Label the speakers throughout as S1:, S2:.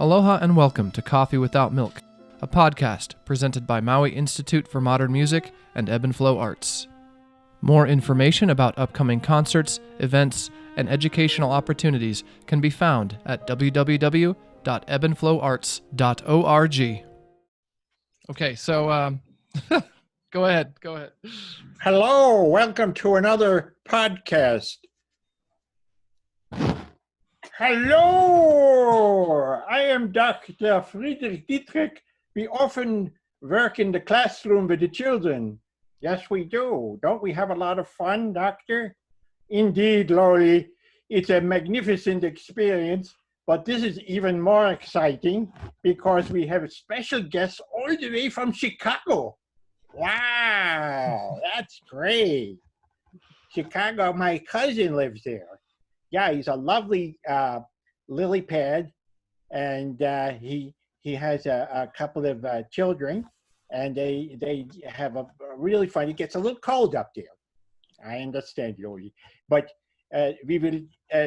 S1: Aloha and welcome to Coffee Without Milk, a podcast presented by Maui Institute for Modern Music and Ebb and Flow Arts. More information about upcoming concerts, events, and educational opportunities can be found at www.ebbandflowarts.org. Okay, so go ahead.
S2: Hello, welcome to another podcast. Hello, I am Dr. Friedrich Dietrich. We often work in the classroom with the children. Yes, we do. Don't we have a lot of fun, Doctor? Indeed, Lori. It's a magnificent experience, but this is even more exciting because we have special guests all the way from Chicago. Wow, that's great. Chicago, my cousin lives there. Yeah, he's a lovely lily pad, and he has a couple of children, and they have a really fun. It gets a little cold up there. I understand, Loli. But we will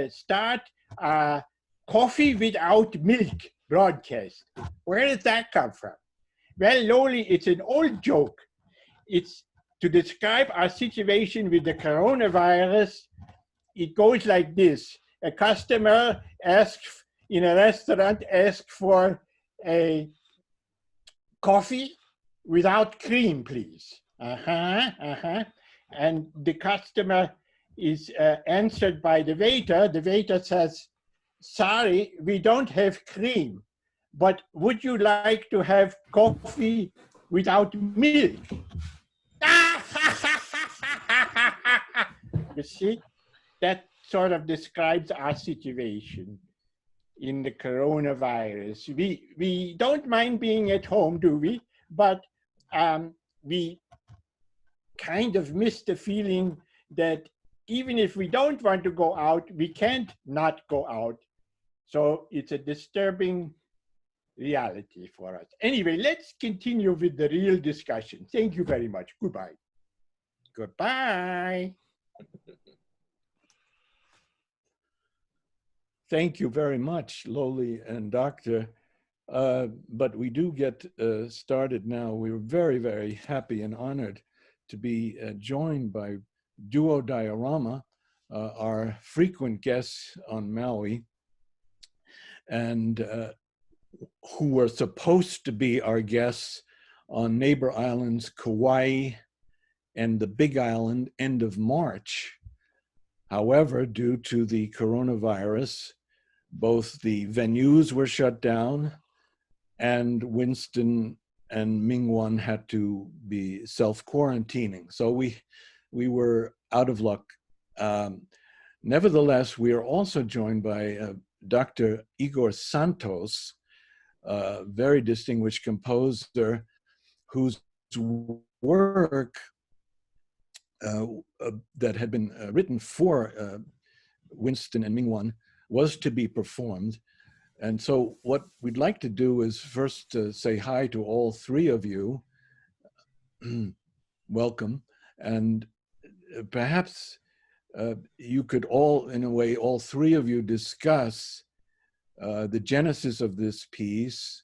S2: start Coffee Without Milk broadcast. Where did that come from? Well, Loli, it's an old joke. It's to describe our situation with the coronavirus. It goes like this. A customer asks in a restaurant, asks for a coffee without cream, please. And the customer is answered by the waiter. The waiter says, sorry, we don't have cream, but would you like to have coffee without milk? You see? That sort of describes our situation in the coronavirus. We don't mind being at home, do we? But we kind of miss the feeling that even if we don't want to go out, we can't not go out. So it's a disturbing reality for us. Anyway, let's continue with the real discussion. Thank you very much. Goodbye. Goodbye.
S3: Thank you very much, Loli and Doctor. But we do get started now. We're very, very happy and honored to be joined by Duo Diorama, our frequent guests on Maui, and who were supposed to be our guests on neighbor islands Kauai and the Big Island end of March. However, due to the coronavirus, both the venues were shut down and Winston and Mingwan had to be self-quarantining. So we were out of luck. Nevertheless, we are also joined by Dr. Igor Santos, a very distinguished composer whose work that had been written for Winston and Mingwan was to be performed. And so what we'd like to do is first say hi to all three of you. Welcome. And perhaps you could all, in a way, all three of you discuss the genesis of this piece,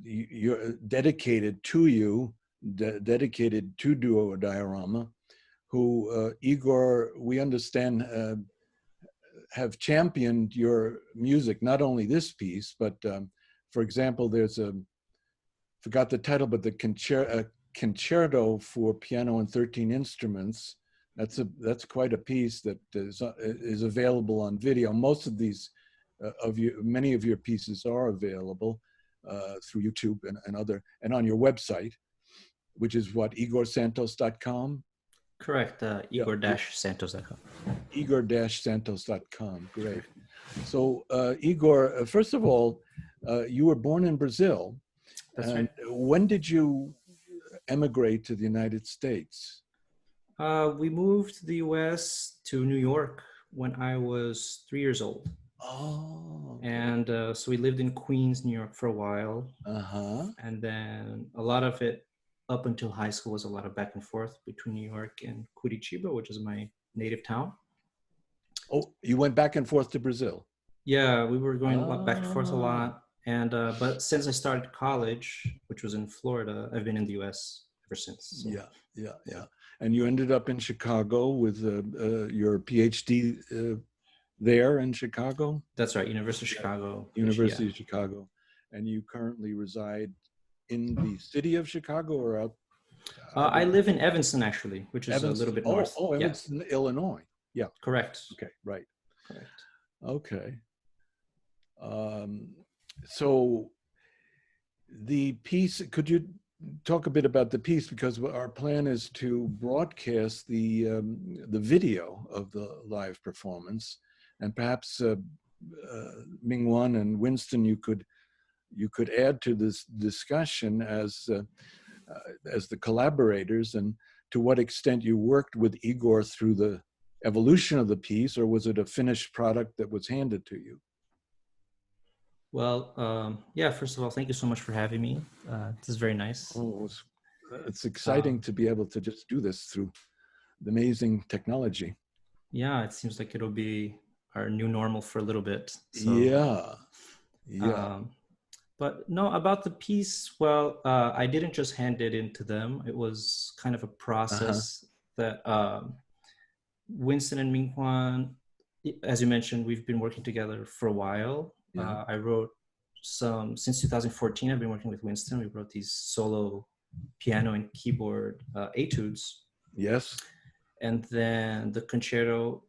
S3: you're dedicated to you, dedicated to Duo Diorama, who, Igor, we understand, have championed your music, not only this piece, but for example, there's forgot the title, but the concerto for piano and 13 instruments. That's quite a piece that is available on video. Most of these, many of your pieces are available through YouTube and on your website, which is what, igorsantos.com?
S4: Correct, Igor-Santos.com.
S3: Igor-Santos.com, great. So Igor, first of all, you were born in Brazil.
S4: That's right.
S3: When did you emigrate to the United States?
S4: We moved to the US to New York when I was 3 years old.
S3: Oh. Okay.
S4: And so we lived in Queens, New York for a while.
S3: Uh-huh.
S4: And then a lot of it up until high school was a lot of back and forth between New York and Curitiba, which is my native town.
S3: Oh, you went back and forth to Brazil?
S4: Yeah, we were going back and forth a
S3: Ah,
S4: lot. And but since I started college, which was in Florida, I've been in the U.S. ever since. So.
S3: yeah, yeah, yeah. And you ended up in Chicago with your PhD there in Chicago,
S4: That's right, University of Chicago. Yeah.
S3: University of Chicago, and you currently reside in the city of Chicago or out
S4: I live in Evanston, actually, which is a little
S3: Evanston?
S4: bit north.
S3: Oh,
S4: Yeah,
S3: Evanston, Illinois. Yeah.
S4: correct.
S3: Okay. Right.
S4: Correct.
S3: Okay. Um, so the piece, could you talk a bit about the piece, because our plan is to broadcast the video of the live performance, and perhaps Mingwan and Winston, you could add to this discussion as the collaborators, and to what extent you worked with Igor through the evolution of the piece, or was it a finished product that was handed to you?
S4: Well, yeah, first of all, thank you so much for having me. This is very nice.
S3: Oh, it's exciting to be able to just do this through the amazing technology.
S4: Yeah, it seems like it'll be our new normal for a little bit. So,
S3: Yeah, yeah.
S4: But no, about the piece, well, I didn't just hand it in to them. It was kind of a process that Winston and Minghuan, as you mentioned, we've been working together for a while.
S3: Yeah.
S4: I wrote since 2014, I've been working with Winston. We wrote these solo piano and keyboard etudes.
S3: Yes.
S4: And then the concerto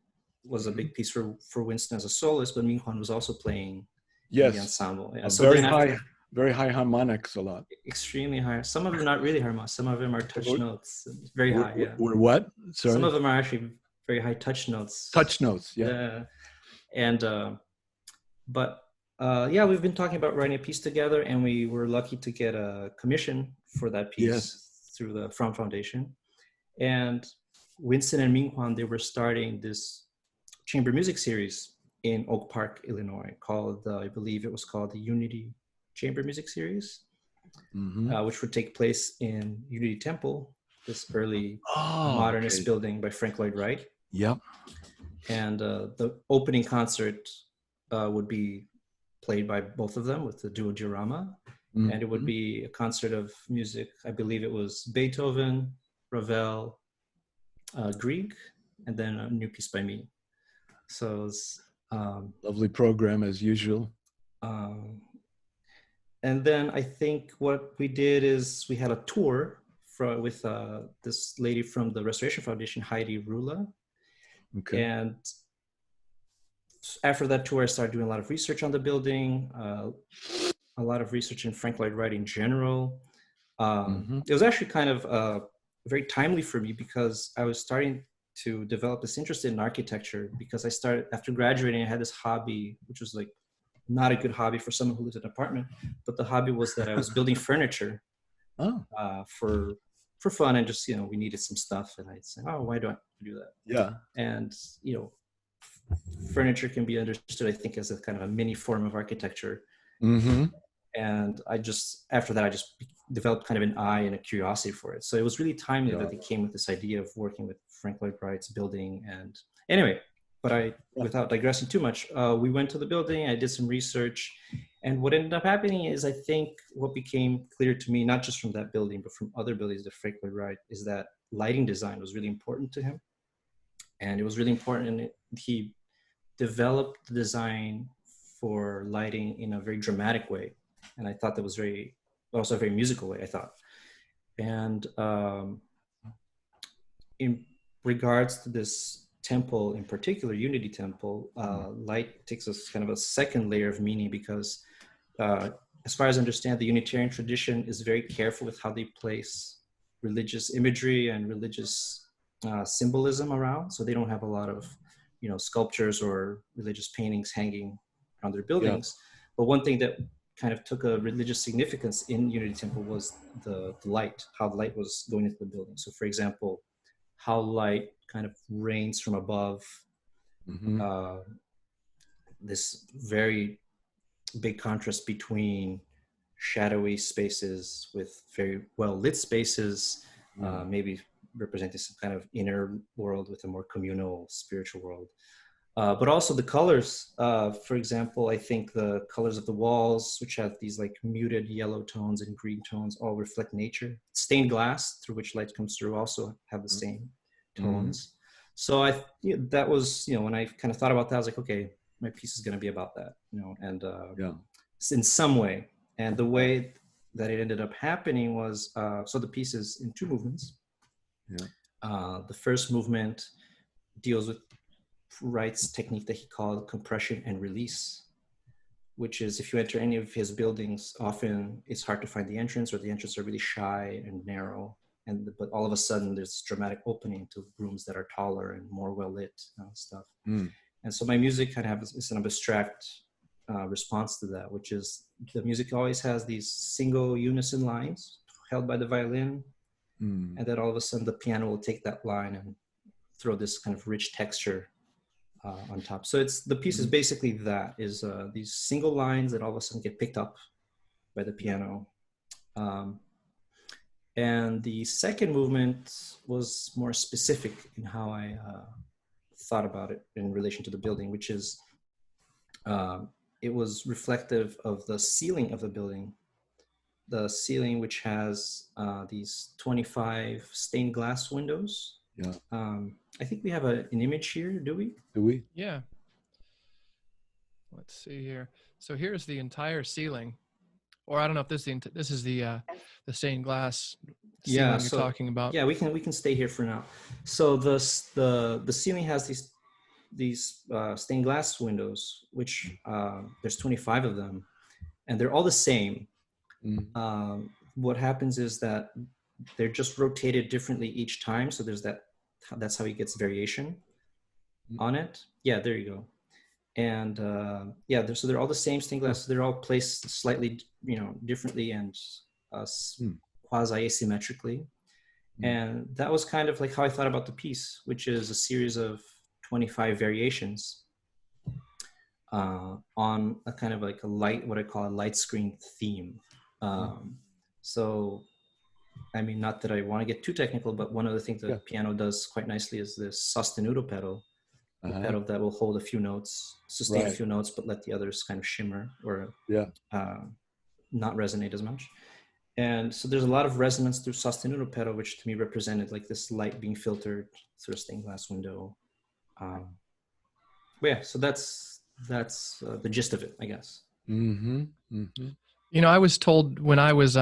S4: was a big piece for Winston as a soloist, but Minghuan was also playing in the ensemble. Yeah. So
S3: very high harmonics a lot.
S4: Extremely high. Some of them not really harmonic. Some of them are touch notes. Very high, yeah.
S3: Or what? Sorry?
S4: Some of them are actually very high touch notes.
S3: Touch notes, yeah.
S4: And, yeah, we've been talking about writing a piece together, and we were lucky to get a commission for that piece through the From Foundation. And Winston and Minghuan, they were starting this chamber music series in Oak Park, Illinois, called, I believe it was called the Unity Chamber Music Series, which would take place in Unity Temple, this early modernist building by Frank Lloyd Wright.
S3: Yep.
S4: And the opening concert would be played by both of them with the duo Diorama. And it would be a concert of music. I believe it was Beethoven, Ravel, Grieg, and then a new piece by me. So it was,
S3: lovely program as usual.
S4: And then I think what we did is we had a tour with this lady from the Restoration Foundation, Heidi Rula.
S3: Okay.
S4: And after that tour, I started doing a lot of research on the building, a lot of research in Frank Lloyd Wright in general. It was actually kind of very timely for me, because I was starting to develop this interest in architecture, because I started, after graduating, I had this hobby, which was like not a good hobby for someone who lived in an apartment, but the hobby was that I was building furniture for fun, and just, we needed some stuff, and I'd say, oh, why do I do that?
S3: Yeah.
S4: And, furniture can be understood, I think, as a kind of a mini form of architecture. And after that, I just developed kind of an eye and a curiosity for it. So it was really timely that they came with this idea of working with Frank Lloyd Wright's building. And anyway, but without digressing too much, we went to the building, I did some research, and what ended up happening is, I think what became clear to me, not just from that building, but from other buildings that Frank Lloyd Wright, is that lighting design was really important to him. And it was really important, and he developed the design for lighting in a very dramatic way. And I thought that was also a very musical way, I thought. And in regards to this temple in particular, Unity Temple, light takes us kind of a second layer of meaning, because as far as I understand, the Unitarian tradition is very careful with how they place religious imagery and religious symbolism around. So they don't have a lot of, sculptures or religious paintings hanging around their buildings. But one thing that kind of took a religious significance in Unity Temple was the light, how light was going into the building. So for example, how light kind of rains from above, this very big contrast between shadowy spaces with very well lit spaces, maybe representing some kind of inner world with a more communal spiritual world. But also the colors, for example, I think the colors of the walls, which have these like muted yellow tones and green tones, all reflect nature. Stained glass, through which light comes through, also have the same tones. So that was, when I kind of thought about that, I was like, okay, my piece is going to be about that, and in some way. And the way that it ended up happening was, so the piece is in 2 movements. The first movement deals with Wright's technique that he called compression and release, which is if you enter any of his buildings, often it's hard to find the entrance, or the entrance are really shy and narrow. But all of a sudden there's this dramatic opening to rooms that are taller and more well lit stuff. And so my music kind of is an abstract response to that, which is the music always has these single unison lines held by the violin. And then all of a sudden the piano will take that line and throw this kind of rich texture on top. So the piece is basically that, is these single lines that all of a sudden get picked up by the piano. And the second movement was more specific in how I thought about it in relation to the building, which is, it was reflective of the ceiling of the building. The ceiling, which has these 25 stained glass windows. I think we have an image here, do we?
S1: Yeah. Let's see here. So here's the entire ceiling, or I don't know if this is the stained glass ceiling you're talking about.
S4: Yeah, we can stay here for now. So the ceiling has these stained glass windows, which there's 25 of them, and they're all the same. What happens is that they're just rotated differently each time. So that's how he gets variation on it. Yeah, there you go. And so they're all the same stained glass. So they're all placed slightly, differently and quasi-asymmetrically. And that was kind of like how I thought about the piece, which is a series of 25 variations on a kind of like what I call a light screen theme. So, I mean, not that I want to get too technical, but one of the things that the piano does quite nicely is this sostenuto pedal, the pedal that will hold a few notes, sustain a few notes, but let the others kind of shimmer or not resonate as much. And so there's a lot of resonance through sostenuto pedal, which to me represented like this light being filtered through a stained glass window. So that's the gist of it, I guess.
S1: I was told when I was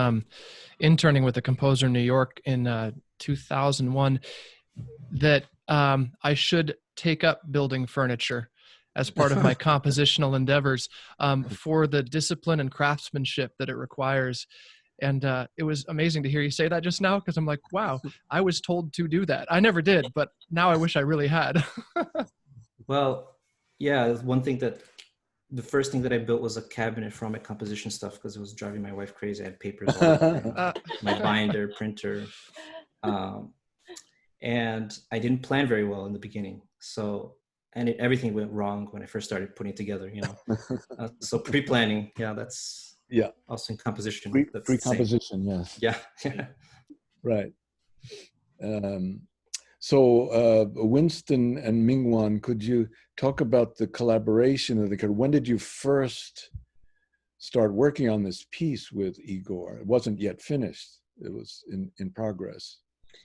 S1: interning with a composer in New York in 2001 that I should take up building furniture as part of my compositional endeavors for the discipline and craftsmanship that it requires. And it was amazing to hear you say that just now, because I'm like, wow, I was told to do that. I never did, but now I wish I really had.
S4: Well, yeah, one thing the first thing that I built was a cabinet for all my composition stuff, because it was driving my wife crazy. I had papers all over, my binder, printer. And I didn't plan very well in the beginning. So, everything went wrong when I first started putting it together, so pre-planning, that's also in composition.
S3: Pre-composition, yes.
S4: Yeah.
S3: Right. So Winston and Mingwan, could you talk about the collaboration when did you first start working on this piece with Igor? It wasn't yet finished. It was in progress.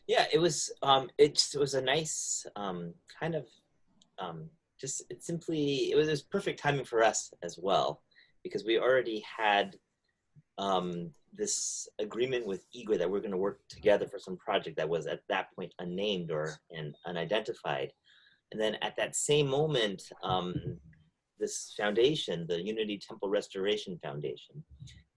S5: Yeah, it was a nice kind of it was perfect timing for us as well, because we already had this agreement with Igor that we're going to work together for some project that was at that point unnamed and unidentified. And then at that same moment, this foundation, the Unity Temple Restoration Foundation,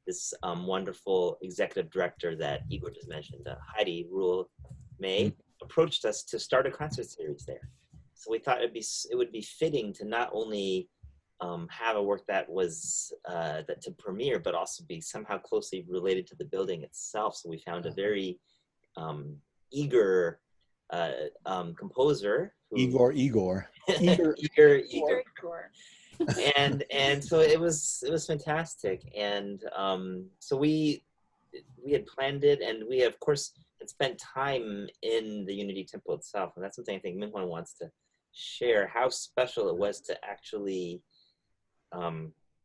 S5: this wonderful executive director that Igor just mentioned, Heidi Rule May, approached us to start a concert series there. So we thought it would be fitting to not only have a work that was that to premiere, but also be somehow closely related to the building itself. So we found a very eager composer.
S3: Igor.
S5: And so it was fantastic. And so we had planned it, and we of course had spent time in the Unity Temple itself, and that's something I think Minhwan wants to share how special it was to actually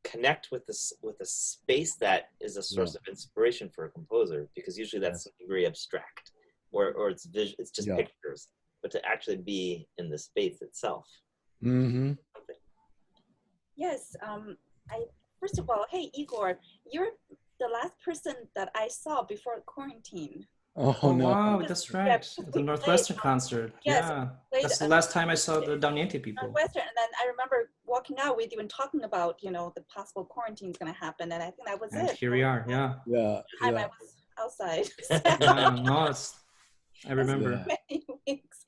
S5: connect with a space that is a source of inspiration for a composer, because usually that's something very abstract, or it's just pictures, but to actually be in the space itself.
S3: Mm-hmm.
S6: Yes. First of all, hey Igor, you're the last person that I saw before quarantine.
S3: Oh no!
S4: Wow, that's right. The Northwestern concert.
S6: Yes,
S4: Yeah, that's the last time I saw the Downante people.
S6: Northwestern, and then I remember walking out with you and talking about, you know, the possible quarantine is going to happen, and I think that was
S4: And
S6: it.
S4: here we are. Yeah.
S3: Yeah.
S6: I was outside.
S4: Yeah. No, I remember.
S6: Many weeks.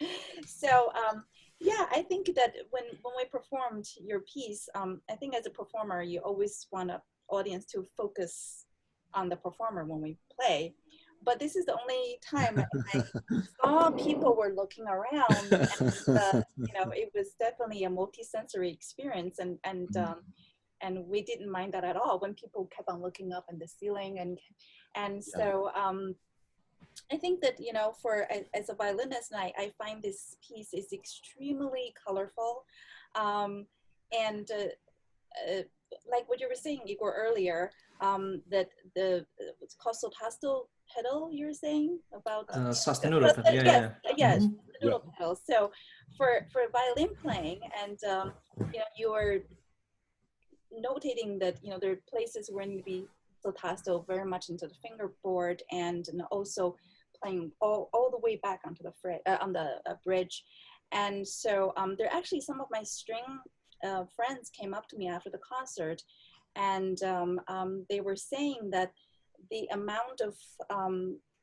S6: So yeah, I think that when we performed your piece, I think as a performer, you always want the audience to focus on the performer when we play. But this is the only time I saw people were looking around, and you know, it was definitely a multi-sensory experience, and we didn't mind that at all when people kept on looking up in the ceiling, and so I think that, you know, as a violinist, I find this piece is extremely colorful, and like what you were saying, Igor, earlier, that what's called sotasto pedal, you were saying about
S4: sostenuto pedal.
S6: Yes, sostenuto pedal. So for violin playing, and you know, you were notating that, you know, there are places where you need to be sotasto very much into the fingerboard, and also playing all the way back onto the on the bridge. And so there actually, some of my string friends came up to me after the concert, and they were saying that the amount of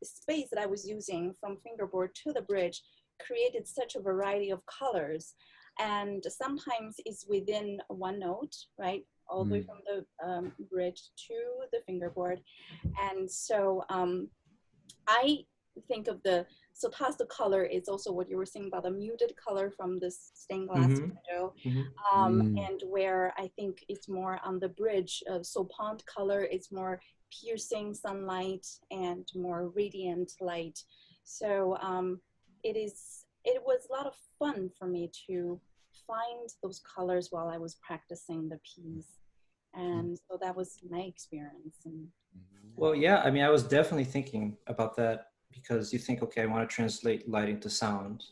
S6: space that I was using from fingerboard to the bridge created such a variety of colors, and sometimes it's within one note, right, all the way from the bridge to the fingerboard. And so I think of the sotasto color is also what you were saying about the muted color from the stained glass window, and where I think it's more on the bridge of sopant color, it's more piercing sunlight and more radiant light. So it was a lot of fun for me to find those colors while I was practicing the piece, and so that was my experience. And
S4: well, yeah, I mean, I was definitely thinking about that, because you think, okay, I want to translate lighting to sound,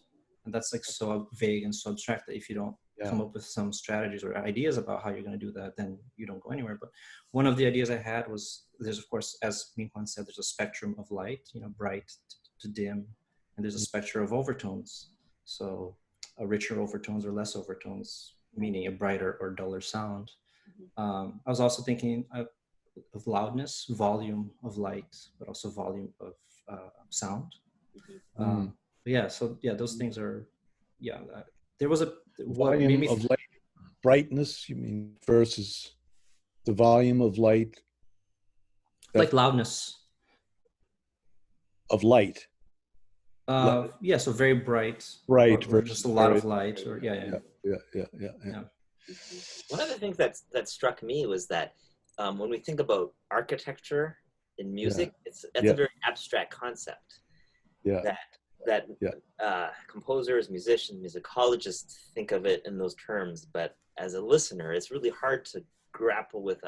S4: and that's like so vague and so abstract that if you don't come up with some strategies or ideas about how you're going to do that, then you don't go anywhere. But one of the ideas I had was, there's, of course, as Minhwan said, there's a spectrum of light, you know, bright to dim, and there's a spectrum of overtones. So a richer overtones or less overtones, meaning a brighter or duller sound. I was also thinking of loudness, volume of light, but also volume of sound. Yeah, so yeah, those things are, there was a
S3: volume of light, brightness, you mean, versus the volume of light,
S4: like loudness
S3: of light.
S4: Yeah, so very bright, or just a lot of light, or yeah.
S5: One of the things that struck me was that when we think about architecture in music, that's a very abstract concept. That composers, musicians, musicologists think of it in those terms, but as a listener, it's really hard to grapple with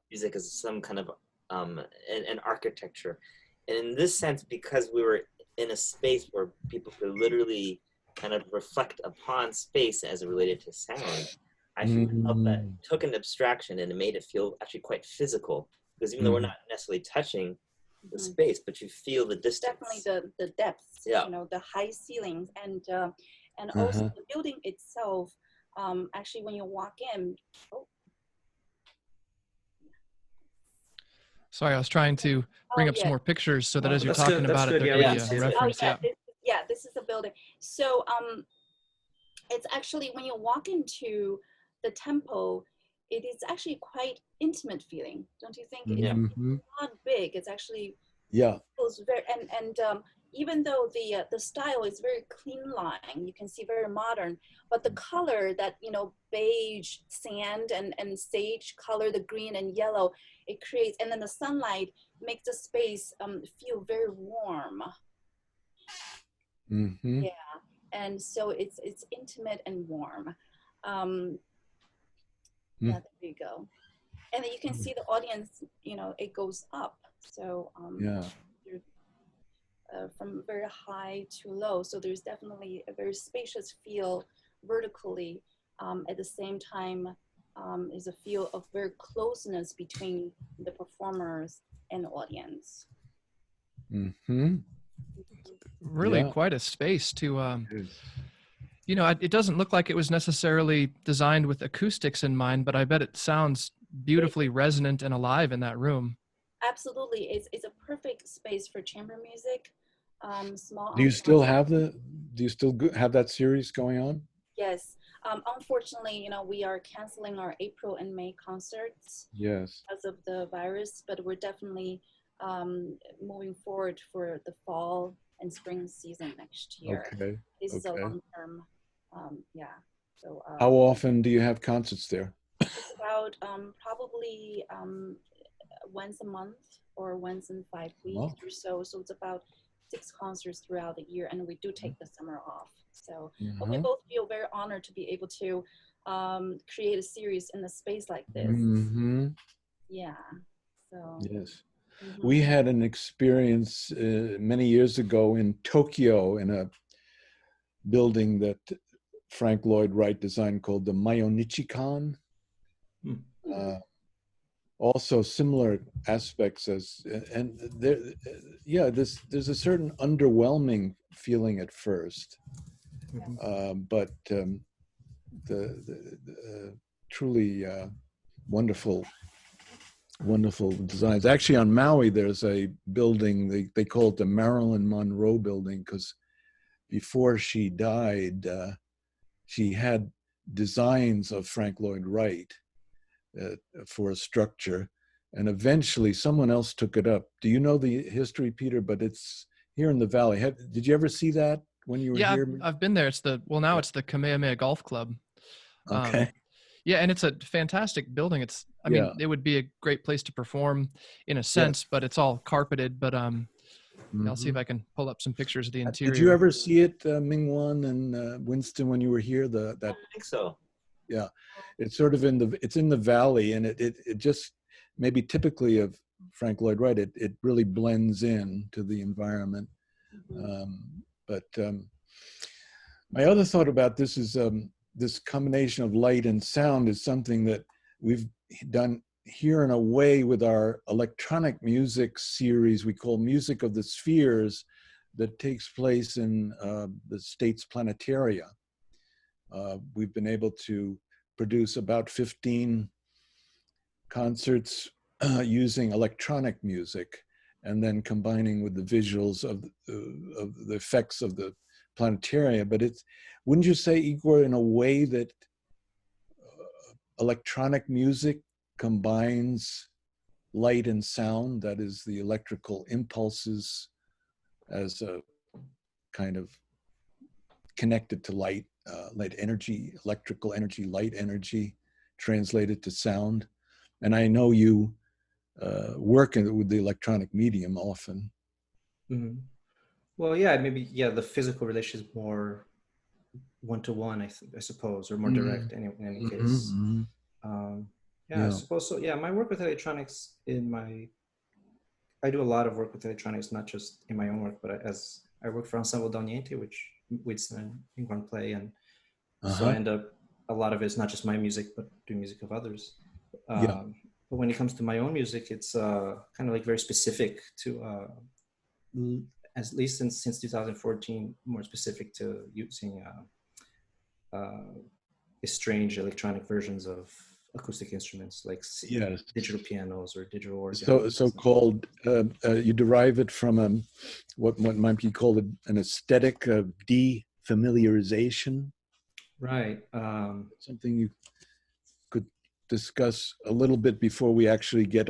S5: music as some kind of an architecture. And in this sense, because we were in a space where people could literally kind of reflect upon space as it related to sound, I felt that took an abstraction and it made it feel actually quite physical, because even though we're not necessarily touching the space, but you feel the distance.
S6: Definitely the depths, you know, the high ceilings, and also the building itself. Actually, when you walk in,
S1: sorry, I was trying to bring up some more pictures so that as you're talking about it, there could be a reference.
S6: This is a building. So it's actually, when you walk into the temple, it is actually quite intimate feeling, don't you think? It's not big. It's actually feels very, and even though the style is very clean line, you can see very modern, but the color, that, you know, beige sand and sage color, the green and yellow, it creates, and then the sunlight makes the space feel very warm. and so it's intimate and warm.
S3: Mm.
S6: Yeah, there you go. And then you can see the audience, you know, it goes up. So from very high to low. So there's definitely a very spacious feel vertically. At the same time, is a feel of very closeness between the performers and the audience.
S3: Mm-hmm.
S1: Really quite a space to, you know, it doesn't look like it was necessarily designed with acoustics in mind, but I bet it sounds beautifully resonant and alive in that room.
S6: Absolutely, it's a perfect space for chamber music. Small.
S3: Do you still have that series going on?
S6: Yes. Unfortunately, you know, we are canceling our April and May concerts.
S3: Yes.
S6: Because of the virus, but we're definitely moving forward for the fall and spring season next year.
S3: Okay.
S6: This is a long-term, yeah. So.
S3: How often do you have concerts there?
S6: It's about probably once a month or once in 5 weeks or so. So it's about 6 concerts throughout the year, and we do take the summer off. So but we both feel very honored to be able to create a series in a space like this.
S3: Mm-hmm.
S6: Yeah. So.
S3: Yes. We had an experience many years ago in Tokyo in a building that Frank Lloyd Wright designed called the Maiyonichi-kan. Also similar aspects and there, there's a certain underwhelming feeling at first, but the truly wonderful designs. Actually, on Maui, there's a building, they call it the Marilyn Monroe building, because before she died, she had designs of Frank Lloyd Wright for a structure, and eventually someone else took it up. Do you know the history, Peter? But it's here in the valley. Did you ever see that when you were here?
S1: Yeah, I've been there. It's now it's the Kamehameha Golf Club.
S3: Okay.
S1: Yeah, and it's a fantastic building. I mean, it would be a great place to perform in a sense, but it's all carpeted. But I'll see if I can pull up some pictures of the interior.
S3: Did you ever see it, Mingwan and Winston, when you were here?
S5: I think so.
S3: Yeah, it's sort of in the valley, and it just maybe typically of Frank Lloyd Wright. It really blends in to the environment. My other thought about this is this combination of light and sound is something that we've done here in a way with our electronic music series we call Music of the Spheres, that takes place in the state's planetaria. We've been able to produce about 15 concerts using electronic music, and then combining with the visuals of the effects of the planetaria. But wouldn't you say, Igor, in a way that electronic music combines light and sound, that is the electrical impulses as a kind of connected to light, light energy, electrical energy, light energy, translated to sound? And I know you work with the electronic medium often.
S4: Mm-hmm. Well, yeah, maybe, the physical relation is more one-to-one, I suppose, or more direct in any case. I suppose so. Yeah, my work with electronics I do a lot of work with electronics, not just in my own work, but as I work for Ensemble Doniente, which Winston and Igor play, and so I end up, a lot of it's not just my music, but doing music of others. But when it comes to my own music, it's kind of like very specific to, at least since 2014, more specific to using strange electronic versions of acoustic instruments, like digital pianos or digital organs.
S3: So-called, you derive it from what might be called an aesthetic of defamiliarization.
S4: Right.
S3: Something you could discuss a little bit before we actually get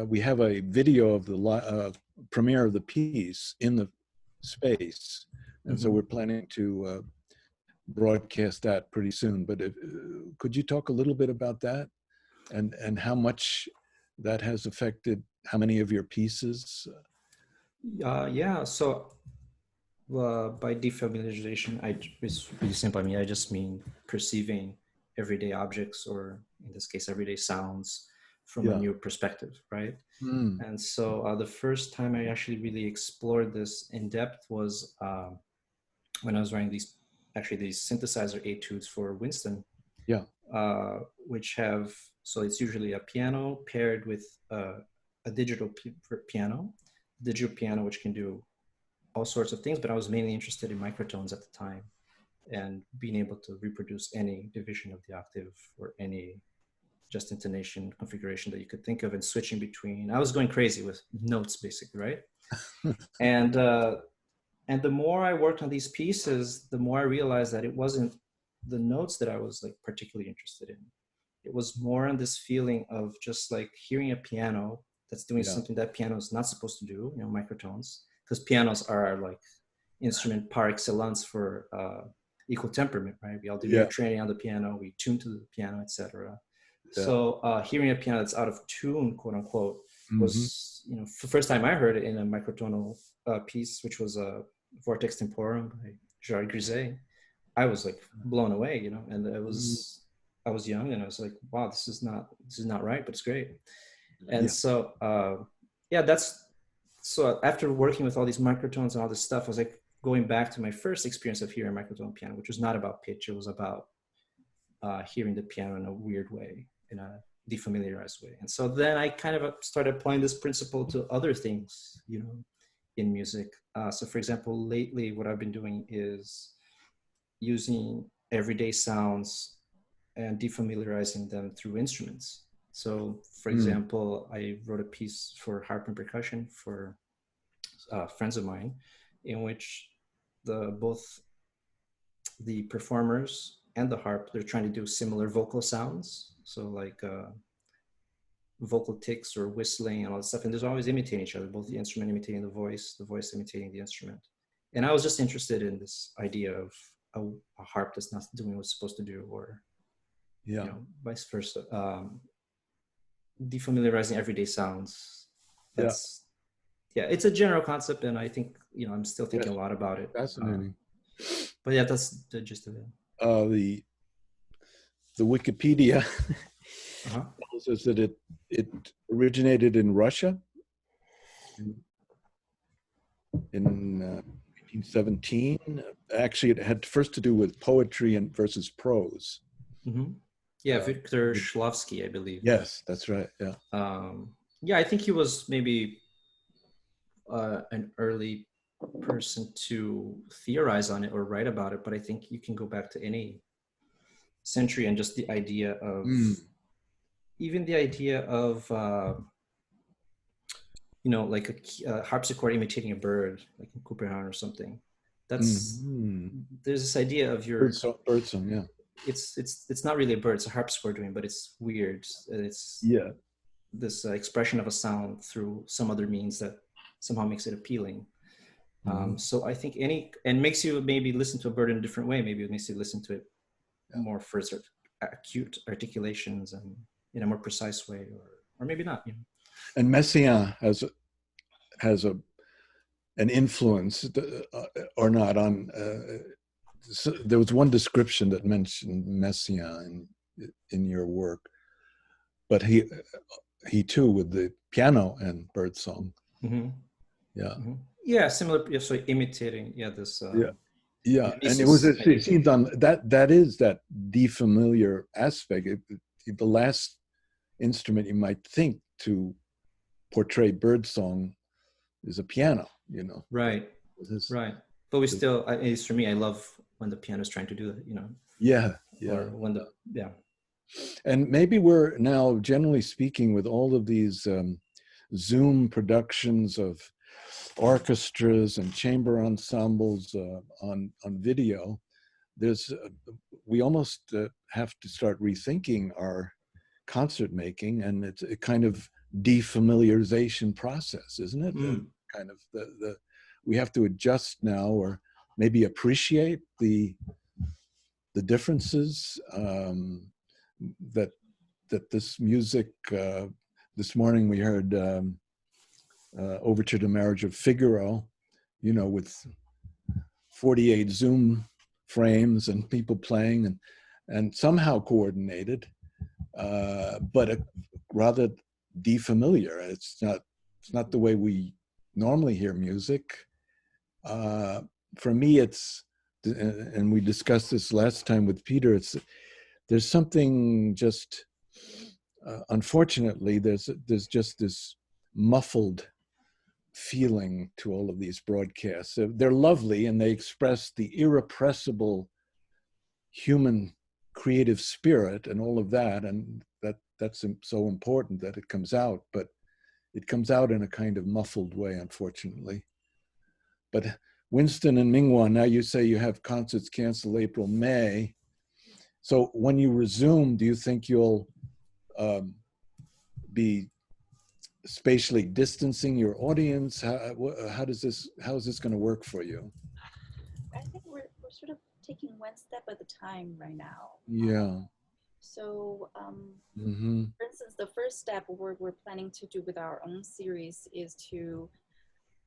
S3: we have a video of the premiere of the piece in the space. And so we're planning to broadcast that pretty soon. But could you talk a little bit about that and how much that has affected how many of your pieces?
S4: So By defamiliarization, it's really simple. I mean, I just mean perceiving everyday objects, or in this case, everyday sounds from a new perspective, right? And so the first time I actually really explored this in depth was when I was writing these synthesizer etudes for Winston, which have, so it's usually a piano paired with a digital piano, which can do all sorts of things, but I was mainly interested in microtones at the time and being able to reproduce any division of the octave or any just intonation configuration that you could think of, and switching between. I was going crazy with notes, basically, right? And the more I worked on these pieces, the more I realized that it wasn't the notes that I was like particularly interested in. It was more on this feeling of just like hearing a piano that's doing something that piano is not supposed to do, you know, microtones, because pianos are like instrument par excellence for equal temperament, right? We all do training on the piano, we tune to the piano, etc. So hearing a piano that's out of tune, quote unquote, was, you know, the first time I heard it in a microtonal piece, which was a Vortex Temporum by Gerard Grisey, I was like blown away, you know, and it was, I was young and I was like, wow, this is not right, but it's great. And so, so after working with all these microtones and all this stuff, I was like going back to my first experience of hearing microtonal piano, which was not about pitch. It was about hearing the piano in a weird way, in a defamiliarized way. And so then I kind of started applying this principle to other things, you know, in music. So for example, lately what I've been doing is using everyday sounds and defamiliarizing them through instruments. So for example, I wrote a piece for harp and percussion for friends of mine, in which both the performers and the harp, they're trying to do similar vocal sounds. So like vocal ticks or whistling and all that stuff. And there's always imitating each other, both the instrument imitating the voice imitating the instrument. And I was just interested in this idea of a harp that's not doing what it's supposed to do, or you know, vice versa. Defamiliarizing everyday sounds. That's it's a general concept, and I think, you know, I'm still thinking a lot about it.
S3: Fascinating.
S4: But yeah, that's the gist of it.
S3: The Wikipedia tells us that it originated in Russia in 1917. Actually, it had first to do with poetry and versus prose.
S4: Yeah, Viktor Shklovsky, I believe.
S3: Yes, that's right. Yeah.
S4: I think he was maybe an early person to theorize on it or write about it, but I think you can go back to any century and just the idea of even the idea of you know, like a harpsichord imitating a bird, like in Couperin or something. That's there's this idea of your
S3: birdsong, yeah.
S4: It's not really a bird, it's a harpsichord doing, but it's weird. It's this expression of a sound through some other means that somehow makes it appealing. So I think and makes you maybe listen to a bird in a different way. Maybe it makes you listen to it more for sort of acute articulations and in a more precise way, or maybe not. You know?
S3: And Messiaen has an influence or not on. So there was one description that mentioned Messiaen in your work, but he too with the piano and birdsong.
S4: Similar. So imitating, this.
S3: And it seems on that is that defamiliar aspect. The last instrument you might think to portray birdsong is a piano, you know.
S4: Right. But we still, at least for me, I love when the piano is trying to do it, you know. Or when
S3: And maybe we're now, generally speaking, with all of these Zoom productions of orchestras and chamber ensembles on video, we almost have to start rethinking our concert making, and it's a kind of defamiliarization process, isn't it? Kind of we have to adjust now, or maybe appreciate the differences that this music. This morning we heard Overture to Marriage of Figaro, you know, with 48 Zoom frames and people playing and somehow coordinated, but rather defamiliar. It's not the way we normally hear music. For me, it's, and we discussed this last time with Peter, there's something just, unfortunately, there's just this muffled feeling to all of these broadcasts. They're lovely and they express the irrepressible human creative spirit and all of that, and that's so important that it comes out, but it comes out in a kind of muffled way, unfortunately. But Winston and Minghua, now you say you have concerts canceled April, May. So when you resume, do you think you'll be spatially distancing your audience? How is this going to work for you?
S6: I think we're sort of taking one step at a time right now.
S3: Yeah.
S6: So,
S3: Mm-hmm.
S6: for instance, the first step we're planning to do with our own series is to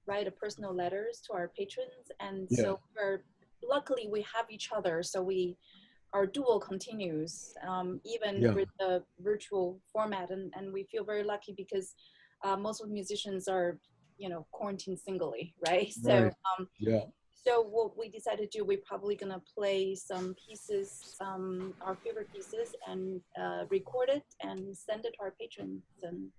S6: write personal letters to our patrons, and so luckily we have each other, so our duel continues even with the virtual format, and we feel very lucky because most of the musicians are, quarantined singly, right? So so what we decided to do, we're probably gonna play some pieces, our favorite pieces, and record it and send it to our patrons. And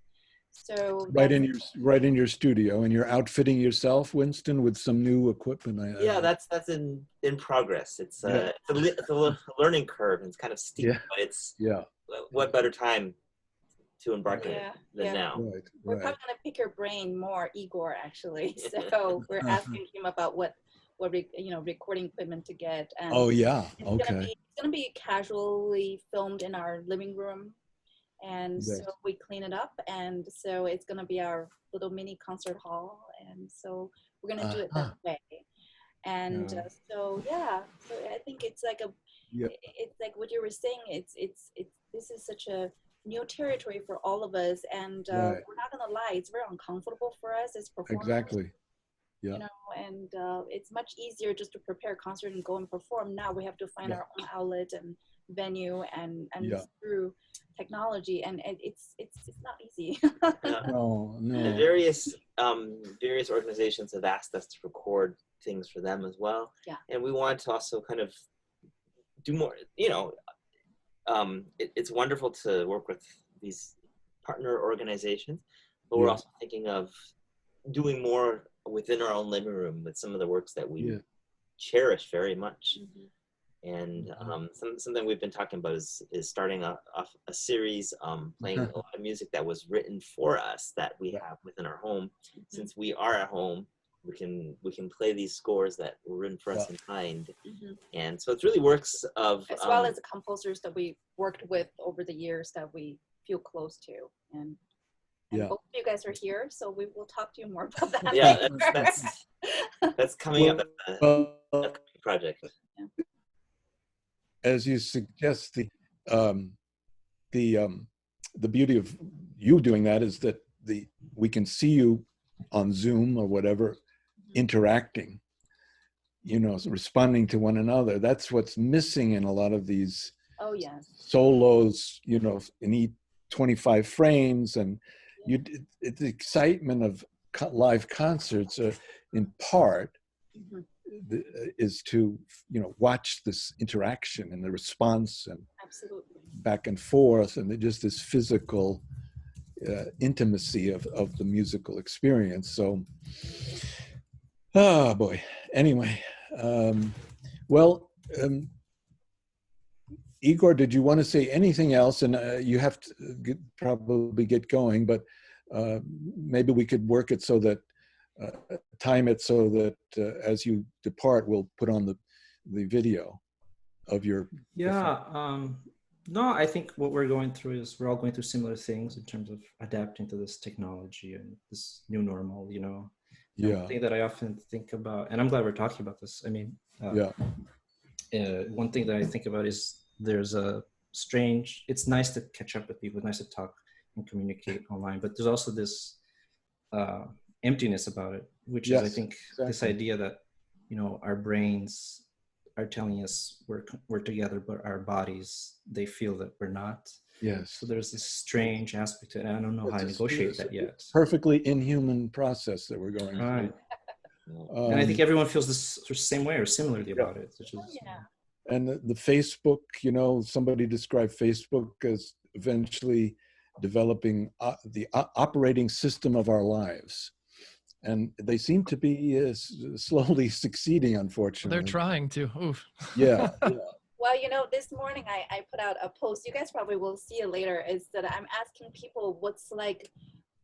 S6: so
S3: right in your studio, and you're outfitting yourself, Winston, with some new equipment.
S5: Yeah, that's in progress. It's a learning curve, and it's kind of steep, but it's what better time to embark on it than now.
S6: We're probably gonna pick your brain more, Igor, actually. So we're asking him about what recording equipment to get. And it's gonna be casually filmed in our living room, and so we clean it up, and so it's gonna be our little mini concert hall, and so we're gonna do it that way. And so I think it's like it's like what you were saying. It's this is such a new territory for all of us, and we're not gonna lie, it's very uncomfortable for us as performers.
S3: Exactly.
S6: Yeah. And it's much easier just to prepare a concert and go and perform. Now we have to find our own outlet and venue and through technology, and it's not easy.
S3: No.
S5: And various organizations have asked us to record things for them as well. Yeah. And we want to also kind of do more. It's wonderful to work with these partner organizations, but we're also thinking of doing more within our own living room with some of the works that we cherish very much. And something we've been talking about is starting off a series playing a lot of music that was written for us that we have within our home. Since we are at home, we can play these scores that were written for us in kind. And so it's really works of
S6: as well as the composers that we worked with over the years that we feel close to. And both of you guys are here, so we will talk to you more about that.
S5: Yeah, that's coming up. Upcoming project.
S3: As you suggest, the beauty of you doing that is that we can see you on Zoom or whatever, interacting, responding to one another. That's what's missing in a lot of these solos, in 25 frames, and it's the excitement of live concerts in part is to watch this interaction and the response and back and forth, and just this physical intimacy of the musical experience. So oh boy, anyway, Igor, did you want to say anything else? And you have to probably get going, but maybe we could work it so that time it so that as you depart, we'll put on the video of your
S4: no, I think what we're going through is we're all going through similar things in terms of adapting to this technology and this new normal. One thing that I often think about, and I'm glad we're talking about this. I mean, one thing that I think about is there's it's nice to catch up with people, it's nice to talk and communicate online, but there's also this emptiness about it, which is, I think, this idea that you know, our brains are telling us we're together, but our bodies, they feel that we're not.
S3: Yes.
S4: So there's this strange aspect to it. And I don't know how to negotiate that yet.
S3: Perfectly inhuman process that we're going through.
S4: Right. And I think everyone feels this same way or similarly about it. Which is,
S3: and the Facebook, you know, somebody described Facebook as eventually developing the operating system of our lives. And they seem to be slowly succeeding, unfortunately.
S1: They're trying to. Oof.
S3: Yeah.
S6: Well, you know, this morning I put out a post. You guys probably will see it later. Is that I'm asking people what's like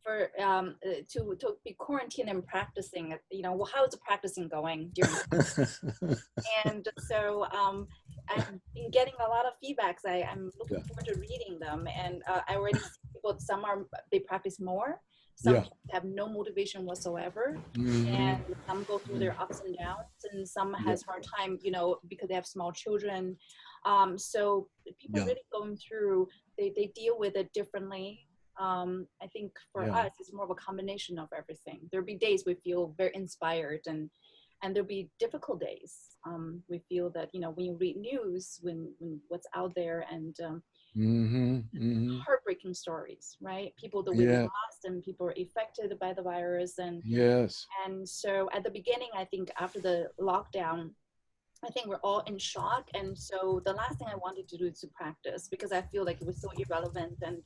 S6: for to be quarantined and practicing. You know, well, how is the practicing going during? And so I've been getting a lot of feedbacks. I'm looking forward to reading them, and I already see people. Some they practice more. Some have no motivation whatsoever, and some go through their ups and downs, and some has hard time, you know, because they have small children. So people really going through, they deal with it differently. I think for us, it's more of a combination of everything. There'll be days we feel very inspired, and there'll be difficult days. We feel that, you know, when you read news, when what's out there, and heartbreaking stories, right? People that we lost, and people are affected by the virus, and and so at the beginning, I think after the lockdown, I think we're all in shock, and so the last thing I wanted to do is to practice, because I feel like it was so irrelevant, and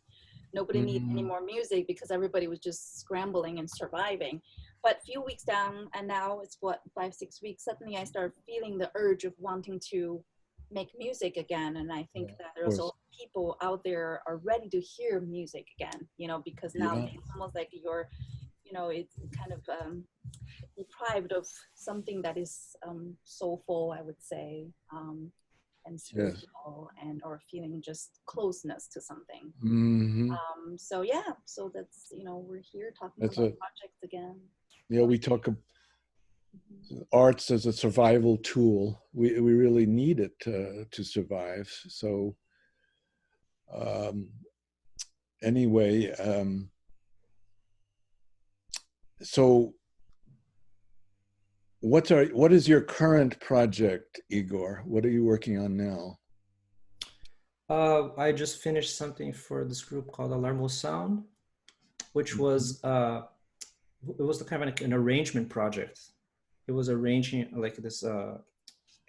S6: nobody needed any more music because everybody was just scrambling and surviving. But a few weeks down, and now it's what, 5-6 weeks, suddenly I started feeling the urge of wanting to make music again. And I think that there's also people out there are ready to hear music again, you know, because now it's almost like you're, you know, it's kind of deprived of something that is soulful, I would say, and spiritual, and or feeling just closeness to something. So yeah, so that's, you know, we're here talking about projects again.
S3: Yeah, we talk arts as a survival tool. We really need it to survive. So anyway, so what is your current project, Igor? What are you working on now?
S4: I just finished something for this group called Alarmo Sound, which was it was the kind of an arrangement project. It was arranging like this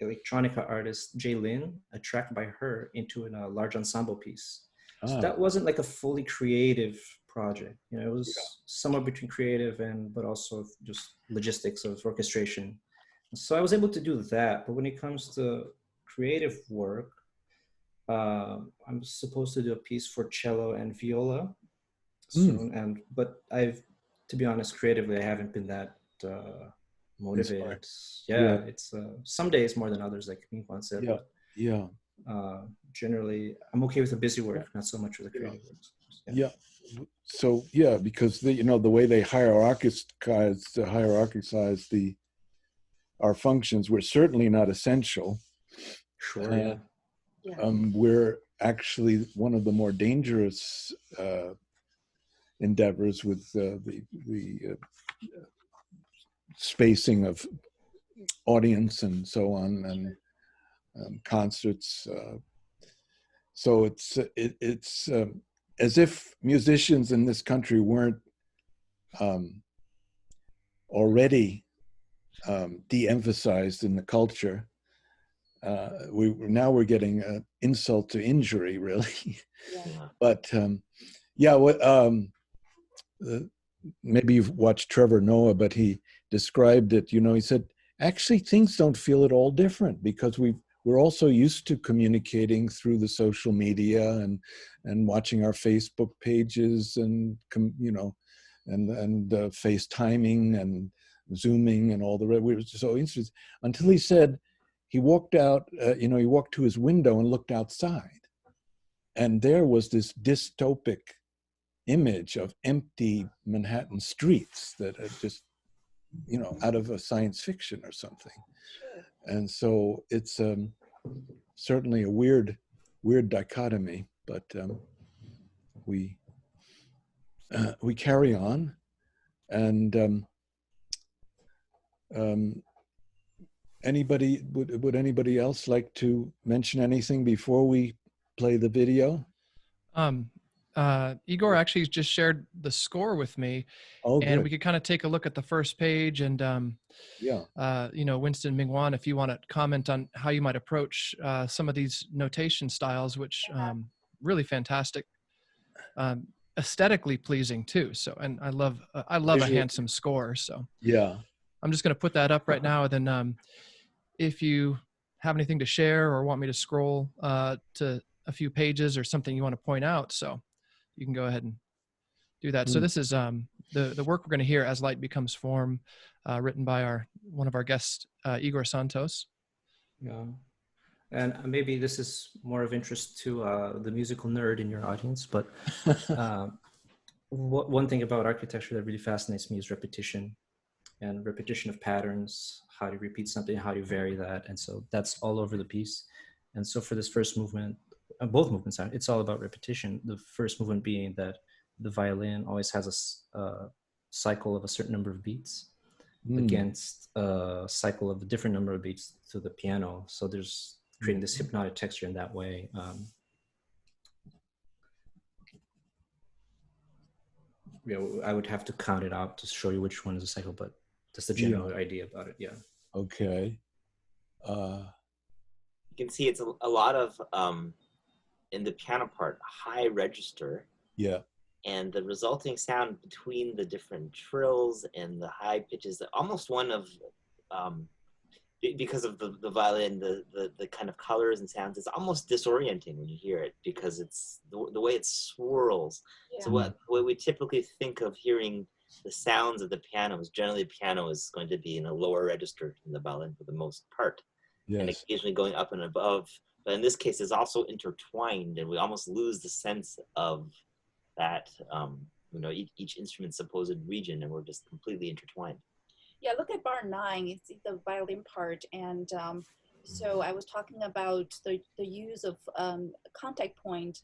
S4: electronica artist Jay Lin, a track by her into a large ensemble piece. So that wasn't like a fully creative project. You know, it was somewhere between creative but also just logistics of orchestration. So I was able to do that. But when it comes to creative work, I'm supposed to do a piece for cello and viola soon, but to be honest, creatively, I haven't been that motivated. It's some days more than others, like Minkwon said. Generally, I'm okay with the busy work, not so much with the creative work.
S3: So because the way they hierarchize our functions, we're certainly not essential. We're actually one of the more dangerous endeavors with the spacing of audience and so on, and concerts. So it's as if musicians in this country weren't already de-emphasized in the culture. We're getting an insult to injury, really. But maybe you've watched Trevor Noah, but he described it. You know, he said, actually, things don't feel at all different because we're also used to communicating through the social media and watching our Facebook pages and FaceTiming and Zooming and all the rest. We were so interested until he said he walked out. He walked to his window and looked outside, and there was this dystopic image of empty Manhattan streets that are just, out of a science fiction or something. And so it's certainly a weird dichotomy, but we carry on, and Anybody, would anybody else like to mention anything before we play the video?
S1: Igor actually just shared the score with me,
S3: Oh,
S1: and
S3: good.
S1: we could kind of take a look at the first page. And
S3: Yeah.
S1: you know, Winston Mingwan, if you want to comment on how you might approach some of these notation styles, which really fantastic, aesthetically pleasing too. So, and I love a handsome score. So
S3: Yeah.
S1: I'm just going to put that up right now. And then if you have anything to share or want me to scroll to a few pages or something you want to point out, so you can go ahead and do that. So this is the work we're going to hear, As Light Becomes Form, written by one of our guests, Igor Santos.
S4: Yeah. And maybe this is more of interest to the musical nerd in your audience, but one thing about architecture that really fascinates me is repetition, and repetition of patterns, how to repeat something, how to vary that. And so that's all over the piece. And so for this first movement, both movements, it's all about repetition. The first movement being that the violin always has a cycle of a certain number of beats against a cycle of a different number of beats to the piano. So there's creating this hypnotic texture in that way. Yeah, I would have to count it out to show you which one is a cycle, but that's the general idea about it. Yeah.
S3: Okay.
S5: You can see it's a lot of in the piano part, high register.
S3: Yeah.
S5: And the resulting sound between the different trills and the high pitches, almost one of, because of the violin, the kind of colors and sounds, it's almost disorienting when you hear it, because it's the way it swirls. Yeah. So what we typically think of hearing the sounds of the piano is generally the piano is going to be in a lower register than the violin for the most part. Yes. And occasionally going up and above. But in this case, it's also intertwined, and we almost lose the sense of that, you know, each instrument's supposed region, and we're just completely intertwined.
S6: Yeah, look at bar 9, you see the violin part, and so I was talking about the use of contact point,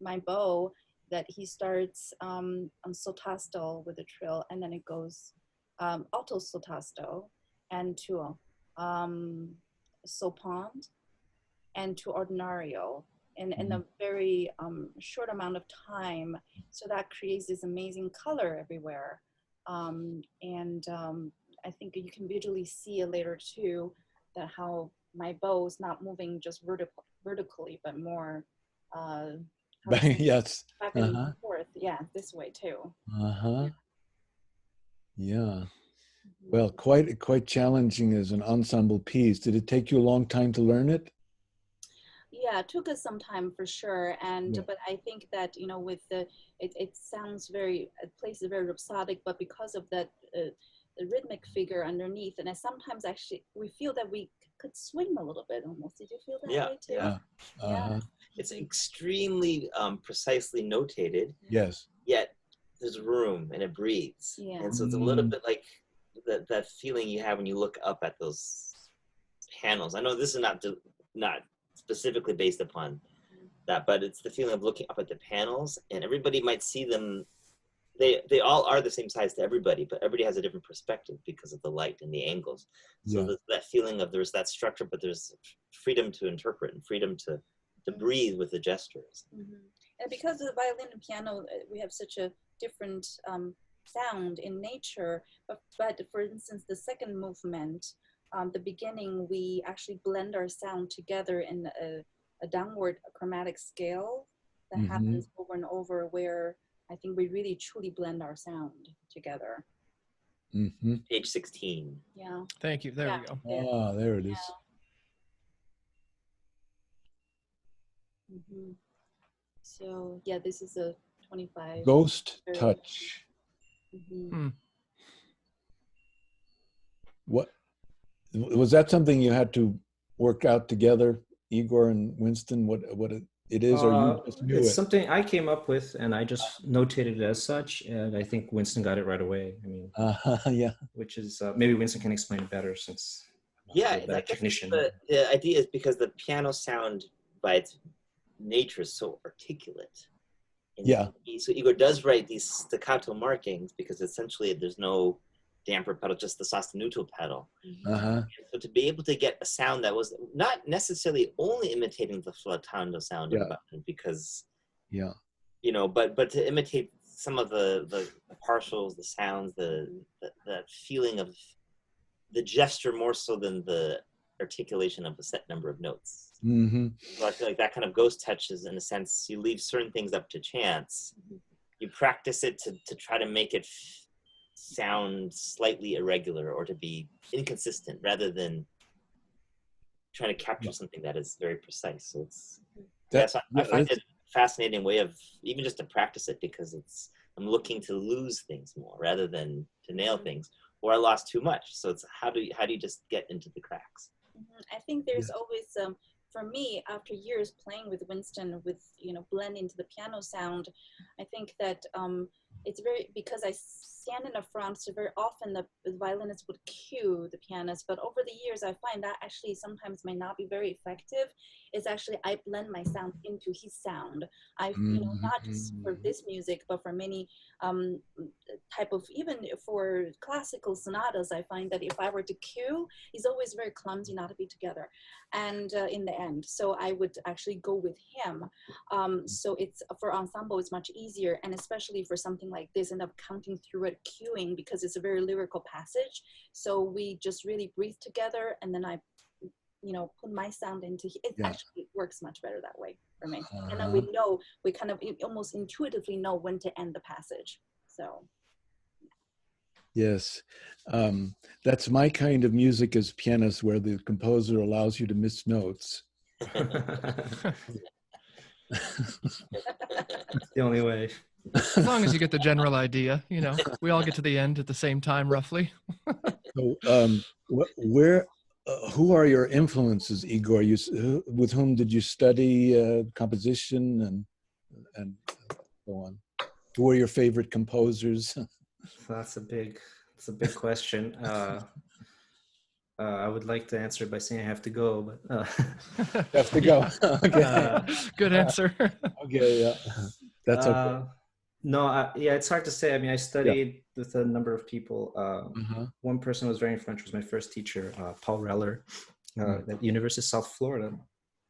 S6: my bow, that he starts on sotasto with a trill, and then it goes alto sotasto, and to sopond, and to ordinario, in a very short amount of time. So that creates this amazing color everywhere. I think you can visually see it later too, that how my bow is not moving just vertically, but more
S3: yes,
S6: back and forth. Yeah, this way too.
S3: Yeah. Well, quite challenging as an ensemble piece. Did it take you a long time to learn it?
S6: Yeah, it took us some time for sure, and but I think that, you know, with it sounds very, it plays very rhapsodic, but because of that the rhythmic figure underneath, and I sometimes actually we feel that we could swing a little bit almost. Did you feel that way too?
S5: Yeah. Yeah. It's extremely precisely notated.
S3: Yes.
S5: Yet there's room and it breathes. Yeah. And so it's a little bit like that feeling you have when you look up at those panels. I know this is not specifically based upon that, but it's the feeling of looking up at the panels, and everybody might see them. They all are the same size to everybody, but everybody has a different perspective because of the light and the angles. So that feeling of there's that structure, but there's freedom to interpret and freedom to breathe with the gestures.
S6: And because of the violin and piano, we have such a different sound in nature. But for instance, the second movement, the beginning, we actually blend our sound together in a downward chromatic scale that happens over and over, where I think we really truly blend our sound together.
S5: Page 16.
S6: Yeah.
S1: Thank you. There we go.
S3: Ah, there it is.
S6: So yeah, this is a 25.
S3: Ghost touch. What was that something you had to work out together, Igor and Winston? What it is, or you just knew
S4: it's
S3: it?
S4: Something I came up with, and I just notated it as such, and I think Winston got it right away. I mean, which is maybe Winston can explain it better, since
S5: the technician. The idea is because the piano sound by its nature is so articulate. And so Igor does write these staccato markings because essentially there's no damper pedal, just the sostenuto pedal.
S3: Uh-huh.
S5: So to be able to get a sound that was not necessarily only imitating the flautando sound of the button, because you know, but to imitate some of the partials, the sounds, the feeling of the gesture more so than the articulation of a set number of notes.
S3: Mm-hmm.
S5: So I feel like that kind of ghost touch is, in a sense, you leave certain things up to chance. You practice it to try to make it sound slightly irregular or to be inconsistent rather than trying to capture something that is very precise. So it's I find it a fascinating way of even just to practice it, because I'm looking to lose things more rather than to nail things, or I lost too much. So it's how do you just get into the cracks?
S6: I think there's always for me, after years playing with Winston, with blending to the piano sound, I think that it's very, because I stand in the front, so very often the violinist would cue the pianist, but over the years I find that actually sometimes might not be very effective. It's actually, I blend my sound into his sound. Not just for this music, but for many type of, even for classical sonatas, I find that if I were to cue, it's always very clumsy not to be together. And in the end, so I would actually go with him. So it's, for ensemble, it's much easier, and especially for something like this, end up counting through it, cueing, because it's a very lyrical passage. So we just really breathe together, and then I put my sound into it. Actually works much better that way for me. And then we kind of almost intuitively know when to end the passage. So
S3: yes, that's my kind of music as pianist, where the composer allows you to miss notes.
S4: The only way.
S1: As long as you get the general idea, we all get to the end at the same time, roughly.
S3: So, who are your influences, Igor? With whom did you study composition and so on? Who are your favorite composers?
S4: That's a big question. I would like to answer by saying I have to go, but
S3: have to go. Okay.
S1: Good answer.
S3: Okay, yeah, that's okay.
S4: No, it's hard to say. I mean, I studied with a number of people. One person who was very influential was my first teacher, Paul Reller, at University of South Florida.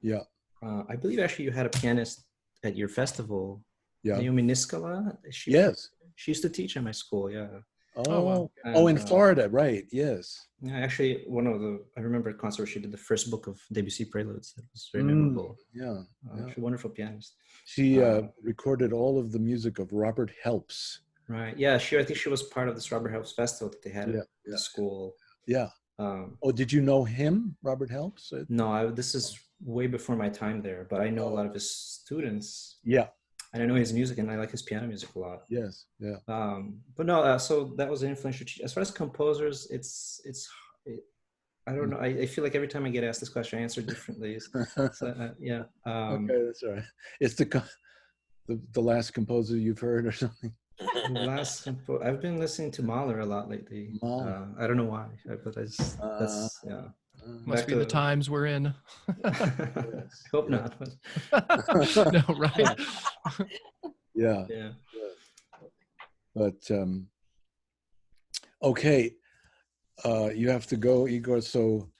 S4: Yeah. I believe actually you had a pianist at your festival, Naomi Niskala. She used to teach at my school,
S3: Oh, wow. And, in Florida, right, yes.
S4: Yeah, actually, I remember a concert where she did the first book of Debussy Preludes. It was very memorable. She's a wonderful pianist.
S3: She recorded all of the music of Robert Helps.
S4: Right, yeah, I think she was part of this Robert Helps festival that they had at the school.
S3: Yeah. Did you know him, Robert Helps?
S4: No, this is way before my time there, but I know a lot of his students.
S3: Yeah.
S4: And I know his music, and I like his piano music a lot.
S3: Yes, yeah.
S4: But no, so that was an influential teacher. As far as composers, I don't know. I feel like every time I get asked this question, I answer differently. So, yeah.
S3: Okay, that's all right. It's the last composer you've heard or something?
S4: I've been listening to Mahler a lot lately. I don't know why, but that's
S1: must be the times we're in.
S4: I hope not.
S1: No, right?
S3: Yeah. But okay, you have to go, Igor. So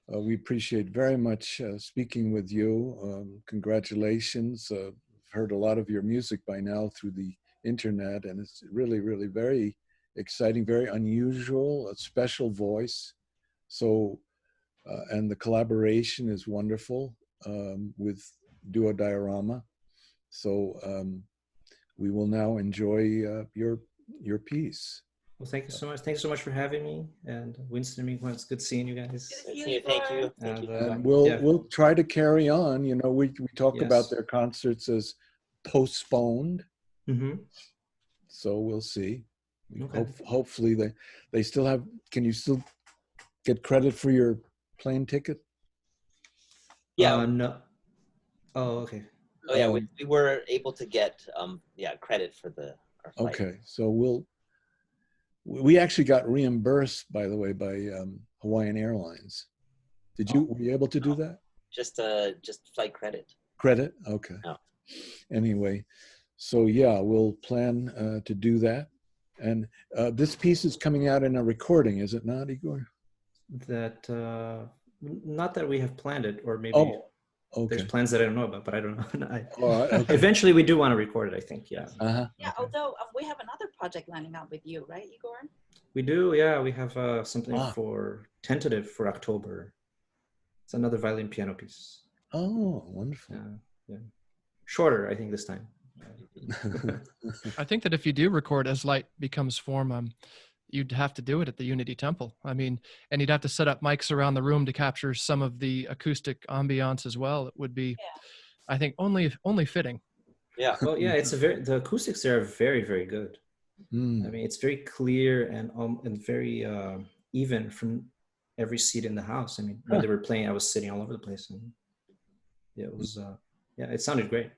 S3: we appreciate very much speaking with you. Congratulations. I've heard a lot of your music by now through the internet, and it's really, really very exciting, very unusual, a special voice. So, and the collaboration is wonderful with Duo Diorama. So we will now enjoy your piece.
S4: Well, thank you so much. Thanks so much for having me. And Winston, it's good seeing you guys.
S5: Thank you.
S3: And we'll try to carry on. We talk about their concerts as postponed. So we'll see. Okay. Hopefully they still have. Can you still get credit for your plane ticket?
S4: Yeah. No. Oh, okay.
S5: Oh yeah, we were able to get credit for our flight.
S3: Okay, so we actually got reimbursed, by the way, by Hawaiian Airlines. Were you able to do that?
S5: Just flight credit.
S3: Credit? Okay.
S5: No.
S3: Anyway, so yeah, we'll plan to do that. And this piece is coming out in a recording, is it not, Igor?
S4: That not that we have planned it, or maybe there's
S3: Okay.
S4: plans that I don't know about, but I don't know.
S3: Okay.
S4: Eventually, we do want to record it, I think. Yeah.
S3: Uh-huh.
S6: Yeah,
S3: Okay.
S6: although we have another project lining up with you, right, Igor?
S4: We do, yeah. We have something for tentative for October. It's another violin piano piece.
S3: Oh, wonderful.
S4: Yeah. Shorter, I think, this time.
S1: I think that if you do record As Light Becomes Form, you'd have to do it at the Unity Temple. I mean, and you'd have to set up mics around the room to capture some of the acoustic ambiance as well. It would be, I think, only fitting.
S5: Yeah.
S4: Well, yeah, the acoustics there are very, very good. I mean, it's very clear and very even from every seat in the house. I mean, when they were playing, I was sitting all over the place, and it was it sounded great.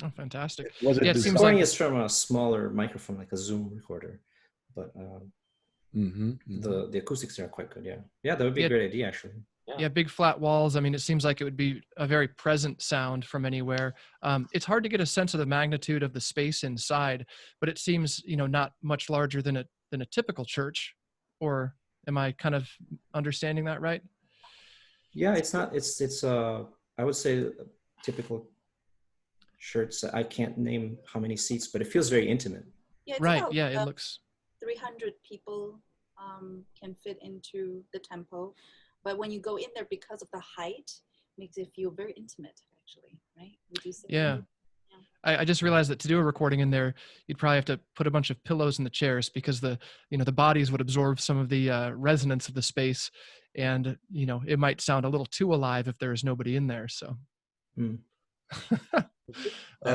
S1: Oh, fantastic.
S3: Was it
S1: it
S4: The
S1: seems
S4: recording
S1: like
S4: is from a smaller microphone, like a Zoom recorder, but the acoustics there are quite good. Yeah, that would be a great idea, actually.
S1: Yeah, big flat walls. I mean, it seems like it would be a very present sound from anywhere. It's hard to get a sense of the magnitude of the space inside, but it seems, not much larger than a typical church. Or am I kind of understanding that right?
S4: Yeah, it's not. It's I would say typical church. I can't name how many seats, but it feels very intimate.
S6: Yeah, it's
S1: Right.
S6: about,
S1: Yeah, it looks
S6: 300 people can fit into the temple. But when you go in there, because of the height, makes it feel very intimate, actually, right? Would you say?
S1: Yeah. I just realized that to do a recording in there, you'd probably have to put a bunch of pillows in the chairs because the bodies would absorb some of the resonance of the space, and it might sound a little too alive if there's nobody in there. So.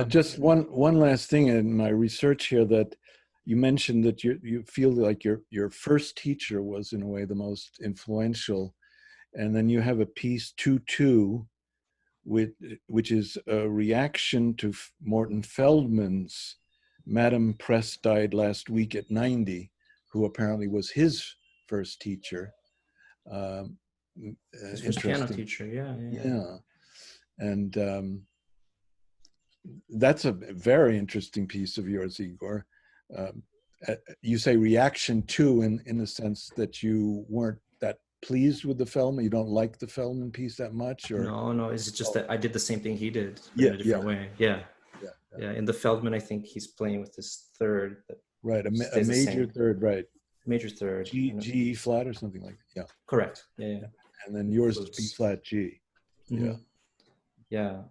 S3: Just one last thing in my research here, that you mentioned that you feel like your first teacher was in a way the most influential. And then you have a piece 2-2, which is a reaction to Morton Feldman's Madam Press died last week at 90, who apparently was his first teacher.
S4: His first piano teacher, yeah.
S3: And that's a very interesting piece of yours, Igor. You say reaction to in the sense that you weren't that pleased with the Feldman? You don't like the Feldman piece that much? Or
S4: No, it's just that I did the same thing he did in a different way. Yeah. In the Feldman, I think he's playing with this third.
S3: Right, a major third, right.
S4: Major third.
S3: G flat or something like that. Yeah.
S4: Correct. Yeah.
S3: And then yours is B flat G.
S4: Mm-hmm. Yeah.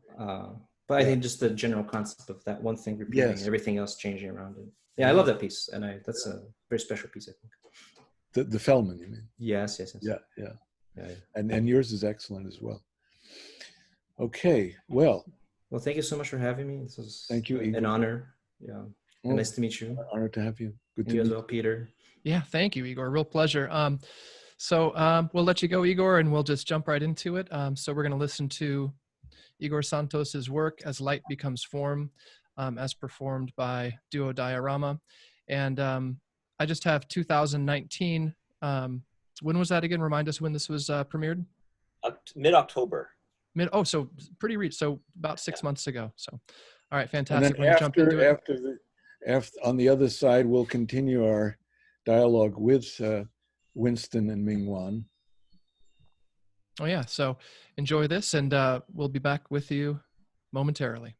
S4: But I think just the general concept of that one thing repeating and everything else changing around it. Yeah, I love that piece, and that's a very special piece, I think.
S3: The Feldman, you mean?
S4: Yes.
S3: Yeah. And yours is excellent as well. Okay, well,
S4: thank you so much for having me. This was
S3: thank you, Igor.
S4: An honor. Yeah, and nice to meet you.
S3: Honored to have you. Good to
S4: you
S3: meet
S4: as well, Peter.
S1: Yeah, thank you, Igor. Real pleasure. So we'll let you go, Igor, and we'll just jump right into it. So we're going to listen to Igor Santos's work, As Light Becomes Form, as performed by Duo Diorama. And I just have 2019. When was that again? Remind us when this was premiered?
S5: Mid-October.
S1: So pretty recent. So about 6 months ago. So, all right,
S3: And
S1: fantastic.
S3: then after on the other side, we'll continue our dialogue with Winston and Mingwan.
S1: Oh yeah. So enjoy this, and we'll be back with you momentarily.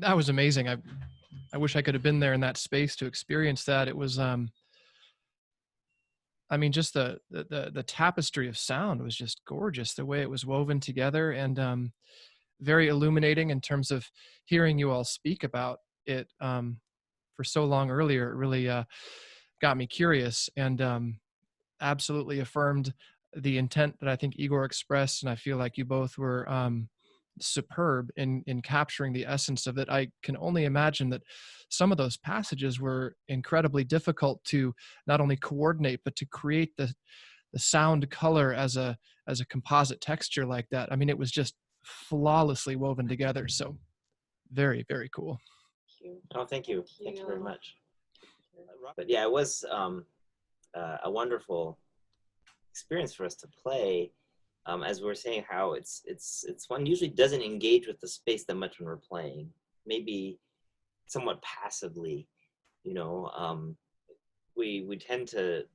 S1: that was amazing. I wish I could have been there in that space to experience that. It was, I mean, just the tapestry of sound was just gorgeous, the way it was woven together, and very illuminating in terms of hearing you all speak about it for so long earlier. It really got me curious, and absolutely affirmed the intent that I think Igor expressed. And I feel like you both were superb in capturing the essence of it. I can only imagine that some of those passages were incredibly difficult to not only coordinate, but to create the sound color as a composite texture like that. I mean, it was just flawlessly woven together. So very, very cool.
S5: Oh, thank you. Thank you very much. But yeah, it was a wonderful experience for us to play. As we were saying, how it's one usually doesn't engage with the space that much when we're playing, maybe somewhat passively, you know. We tend to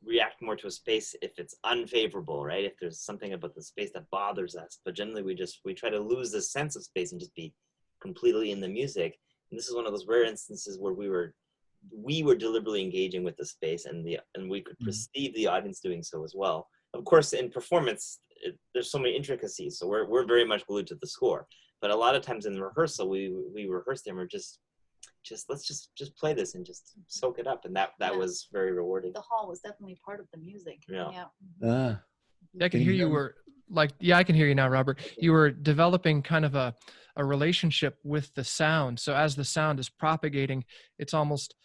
S5: react more to a space if it's unfavorable, right? If there's something about the space that bothers us, but generally we try to lose the sense of space and just be completely in the music. And this is one of those rare instances where we were deliberately engaging with the space, and we could perceive the audience doing so as well. Of course, in performance, there's so many intricacies, so we're very much glued to the score. But a lot of times in rehearsal, we rehearse them, or let's just play this and just soak it up, and that was very rewarding.
S6: The hall was definitely part of the music.
S5: Yeah.
S1: I can hear you were like, yeah, I can hear you now, Robert. You were developing kind of a relationship with the sound. So as the sound is propagating, it's almost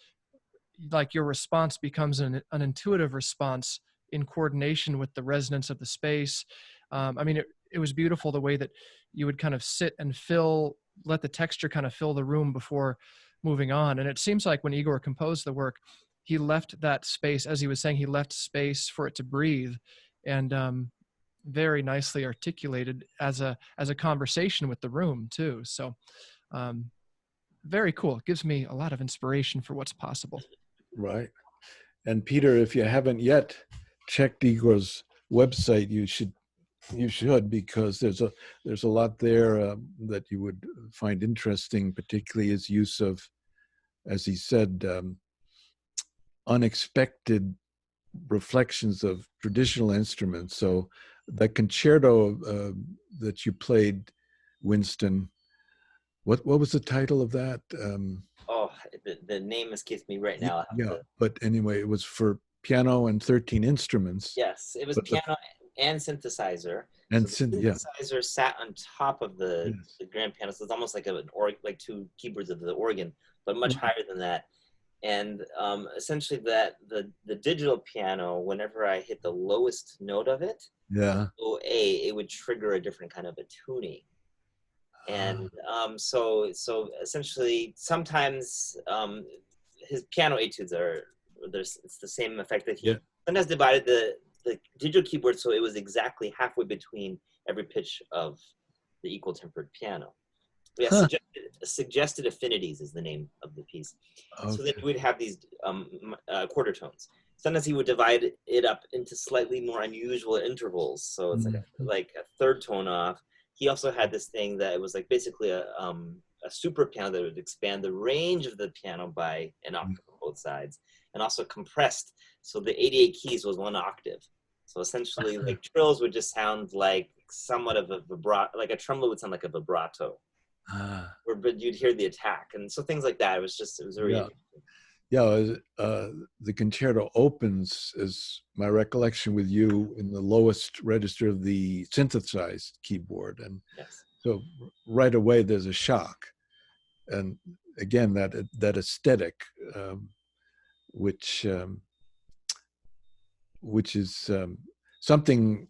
S1: like your response becomes an intuitive response in coordination with the resonance of the space. I mean, it was beautiful the way that you would kind of sit and let the texture kind of fill the room before moving on. And it seems like when Igor composed the work, he left that space, as he was saying, he left space for it to breathe, and very nicely articulated as a conversation with the room too. So very cool. It gives me a lot of inspiration for what's possible.
S3: Right. And Peter, if you haven't yet checked Igor's website, you should, because there's a lot there that you would find interesting, particularly his use of, as he said, unexpected reflections of traditional instruments. So the concerto that you played, Winston, what was the title of that?
S5: The name escapes me right now.
S3: But anyway, it was for piano and 13 instruments.
S5: Yes, it was piano and synthesizer.
S3: And
S5: so the synthesizer sat on top of the grand piano, so it's almost like like two keyboards of the organ, but much higher than that. And essentially, the digital piano, whenever I hit the lowest note of it, it would trigger a different kind of a tuning. And so essentially, sometimes his piano etudes it's the same effect that he sometimes divided the digital keyboard so it was exactly halfway between every pitch of the equal tempered piano. Suggested affinities is the name of the piece. Okay. So then we'd have these quarter tones. Sometimes he would divide it up into slightly more unusual intervals. So it's like a third tone off. He also had this thing that it was like basically a super piano that would expand the range of the piano by an octave on both sides, and also compressed. So the 88 keys was one octave. So essentially, like trills would just sound like somewhat of a vibrato, like a tremolo would sound like a vibrato. But you'd hear the attack, and so things like that. It was very interesting.
S3: The concerto opens, as my recollection, with you in the lowest register of the synthesized keyboard, and so right away there's a shock, and again that aesthetic, which is something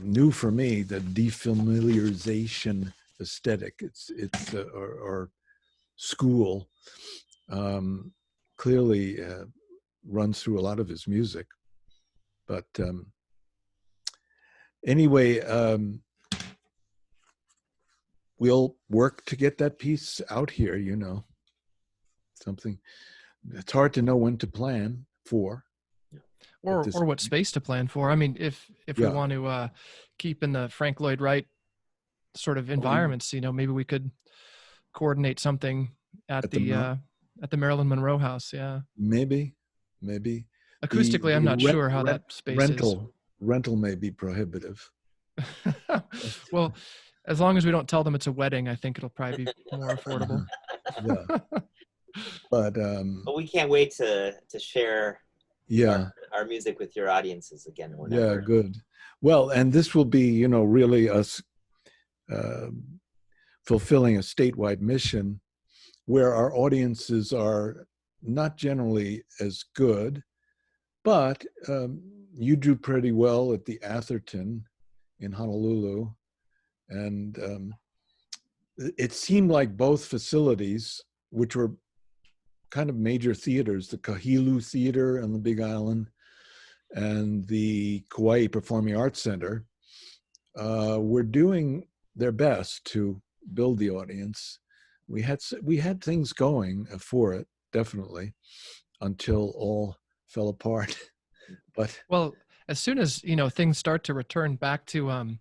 S3: new for me, the defamiliarization aesthetic. It's or school. Clearly runs through a lot of his music. But anyway, we'll work to get that piece out here, something. It's hard to know when to plan for.
S1: Or what space to plan for. I mean, if we want to keep in the Frank Lloyd Wright sort of environments, maybe we could coordinate something at the Marilyn Monroe house. Yeah.
S3: Maybe.
S1: Acoustically, I'm not sure how that space is.
S3: Rental may be prohibitive.
S1: Well, as long as we don't tell them it's a wedding, I think it'll probably be more affordable.
S3: Yeah. But
S5: we can't wait to share our music with your audiences again. Whenever.
S3: Yeah, good. Well, and this will be, really us fulfilling a statewide mission where our audiences are not generally as good, but you do pretty well at the Atherton in Honolulu. And it seemed like both facilities, which were kind of major theaters, the Kahilu Theater on the Big Island and the Kauai Performing Arts Center, were doing their best to build the audience. We had things going for it, definitely, until all fell apart. But
S1: well, as soon as things start to return back to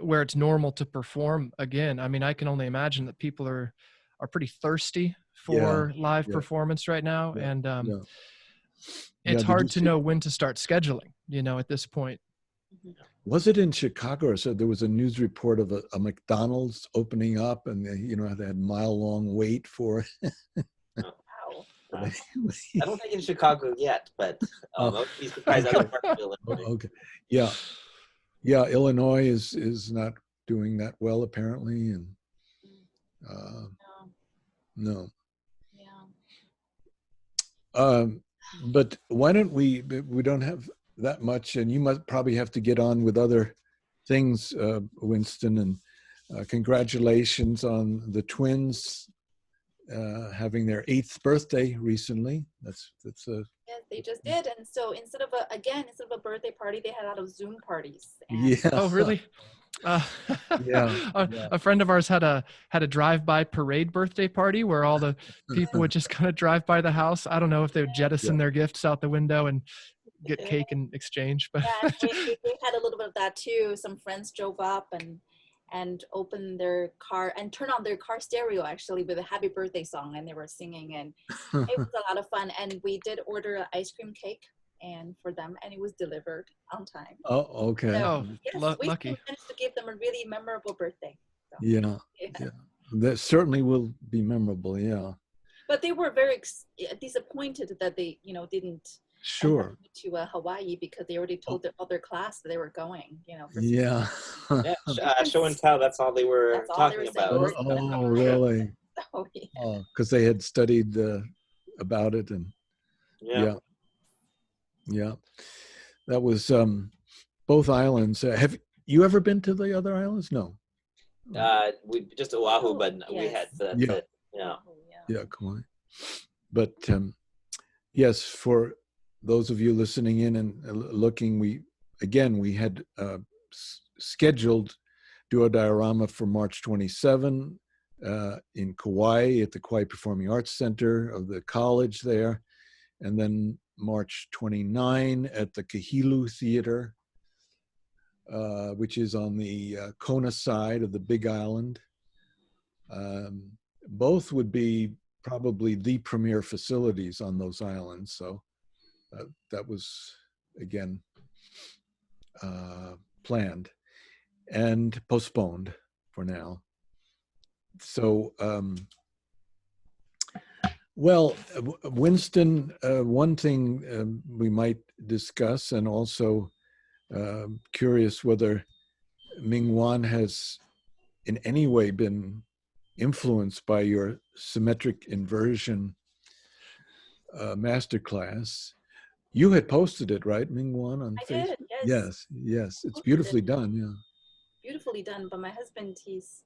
S1: where it's normal to perform again, I mean, I can only imagine that people are pretty thirsty for live performance right now, and it's hard to know when to start scheduling. At this point.
S3: Was it in Chicago or so? There was a news report of a McDonald's opening up, and they had mile-long wait for it.
S5: I don't think in Chicago yet, but I'll be surprised other parts of Illinois.
S3: Okay. Yeah. Illinois is not doing that well apparently, and no. Yeah. But why don't we don't have that much, and you must probably have to get on with other things, Winston, and congratulations on the twins having their 8th birthday recently. That's
S6: yes, they just did. And so instead of a birthday party, they had a lot of Zoom parties.
S1: Oh, really? A friend of ours had a drive-by parade birthday party where all the people would just kind of drive by the house. I don't know if they would jettison their gifts out the window and get cake in exchange, but
S6: we had a little bit of that too. Some friends drove up and opened their car and turned on their car stereo actually with a happy birthday song, and they were singing, and it was a lot of fun. And we did order an ice cream cake for them, and it was delivered on time.
S3: Oh, okay.
S6: So, we
S1: lucky.
S6: managed to give them a really memorable birthday. So,
S3: yeah. That certainly will be memorable. Yeah.
S6: But they were very disappointed that they didn't
S3: sure
S6: to Hawaii, because they already told the other class that they were going.
S5: Show and tell. That's all they were talking about.
S3: Oh, really?
S6: Oh, yeah.
S3: Oh, because they had studied about it, and yeah. That was both islands. Have you ever been to the other islands? No.
S5: We just Oahu, but we had
S3: Kauai. But yes, for those of you listening in and looking, we had scheduled do a diorama for March 27 in Kauai at the Kauai Performing Arts Center of the college there, and then March 29 at the Kahilu Theater, which is on the Kona side of the Big Island. Both would be probably the premier facilities on those islands, so that was again planned and postponed for now. So Winston, one thing we might discuss, and also curious whether Ming-Wan has in any way been influenced by your symmetric inversion masterclass. You had posted it, right, Ming-Wan, on Facebook?
S6: I did,
S3: yes. It's beautifully done, yeah.
S6: Beautifully done, but my husband, he's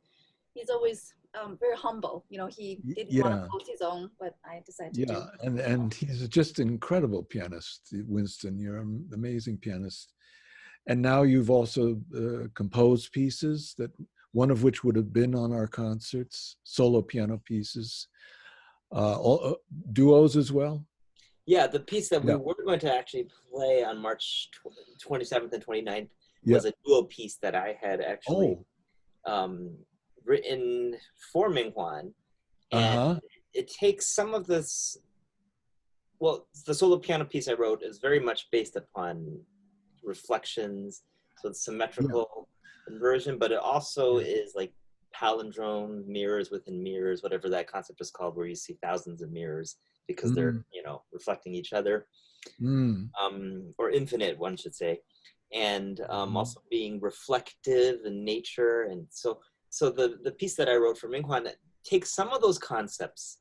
S6: always very humble. He didn't want to post his own, but I decided to do it.
S3: And he's just an incredible pianist, Winston. You're an amazing pianist. And now you've also composed pieces, one of which would have been on our concerts, solo piano pieces, duos as well.
S5: Yeah, the piece that we were going to actually play on March 27th and 29th was a duo piece that I had actually written for Ming-Wan. And it takes some of this, well, the solo piano piece I wrote is very much based upon reflections, so it's symmetrical inversion, but it also is like palindrome, mirrors within mirrors, whatever that concept is called, where you see thousands of mirrors because they're, you know, reflecting each other, or infinite, one should say, and also being reflective in nature. And so the piece that I wrote for Minghwan takes some of those concepts,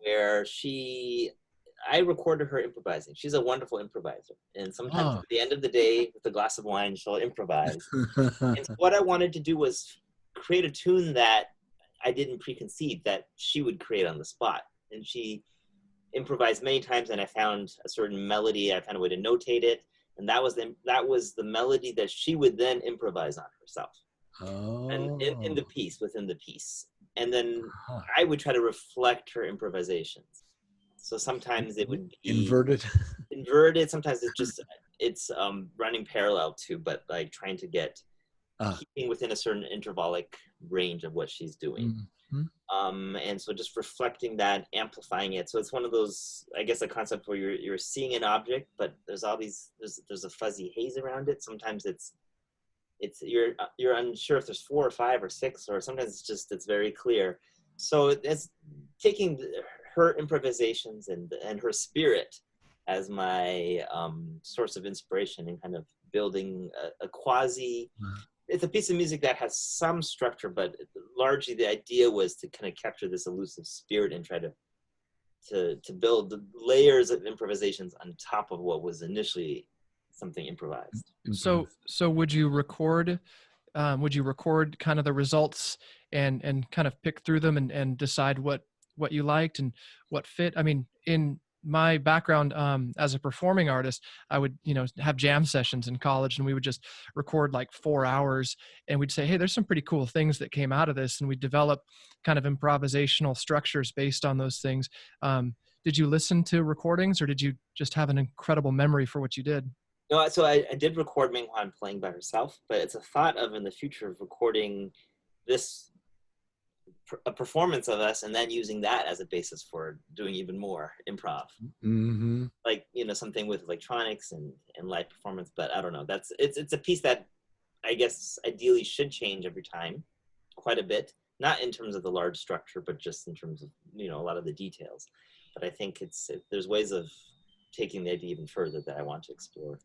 S5: where I recorded her improvising. She's a wonderful improviser. And sometimes at the end of the day, with a glass of wine, she'll improvise. And so what I wanted to do was create a tune that I didn't preconceive that she would create on the spot. And she improvised many times, and I found a certain melody. I found a way to notate it. And that was the melody that she would then improvise on herself. And in the piece, within the piece. And then I would try to reflect her improvisations. So sometimes it would be inverted. Sometimes it's running parallel to, but like trying to get keeping within a certain intervallic range of what she's doing. And so just reflecting that, amplifying it. So it's one of those, I guess, a concept where you're seeing an object, but there's all these, there's a fuzzy haze around it. Sometimes it's you're unsure if there's 4 or 5 or 6, or sometimes it's very clear. So it's taking her improvisations and her spirit as my source of inspiration, and kind of building a quasi, it's a piece of music that has some structure, but largely the idea was to kind of capture this elusive spirit and try to build the layers of improvisations on top of what was initially something improvised.
S1: So would you record kind of the results and kind of pick through them and decide what you liked and what fit? I mean, in my background as a performing artist, I would, have jam sessions in college, and we would just record like 4 hours, and we'd say, hey, there's some pretty cool things that came out of this, and we'd develop kind of improvisational structures based on those things. Did you listen to recordings, or did you just have an incredible memory for what you did?
S5: No, so I did record Minghwan playing by herself, but it's a thought of in the future of recording a performance of us and then using that as a basis for doing even more improv. Like, something with electronics and live performance, but I don't know. It's a piece that I guess ideally should change every time quite a bit, not in terms of the large structure, but just in terms of, a lot of the details. But I think there's ways of taking the idea even further that I want to explore.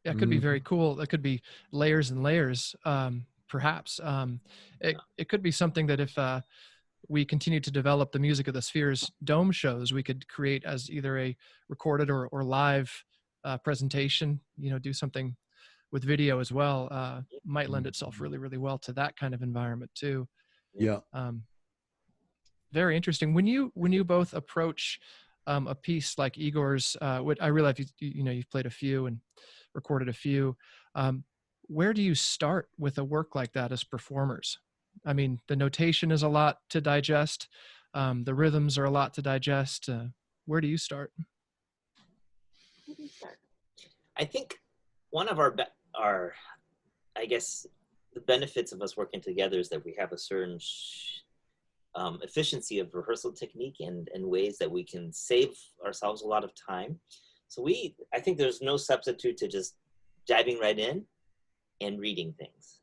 S1: Yeah, it could be very cool. It could be layers and layers, perhaps. It could be something that if we continue to develop the Music of the Spheres dome shows, we could create as either a recorded or live presentation, do something with video as well. Might lend itself really, really well to that kind of environment too.
S3: Yeah.
S1: Very interesting. When you both approach a piece like Igor's, I realize you've played a few and recorded a few. Where do you start with a work like that as performers? I mean, the notation is a lot to digest. The rhythms are a lot to digest. Where do you start?
S5: I think one of our I guess, the benefits of us working together is that we have a certain efficiency of rehearsal technique and ways that we can save ourselves a lot of time. So I think there's no substitute to just diving right in and reading things.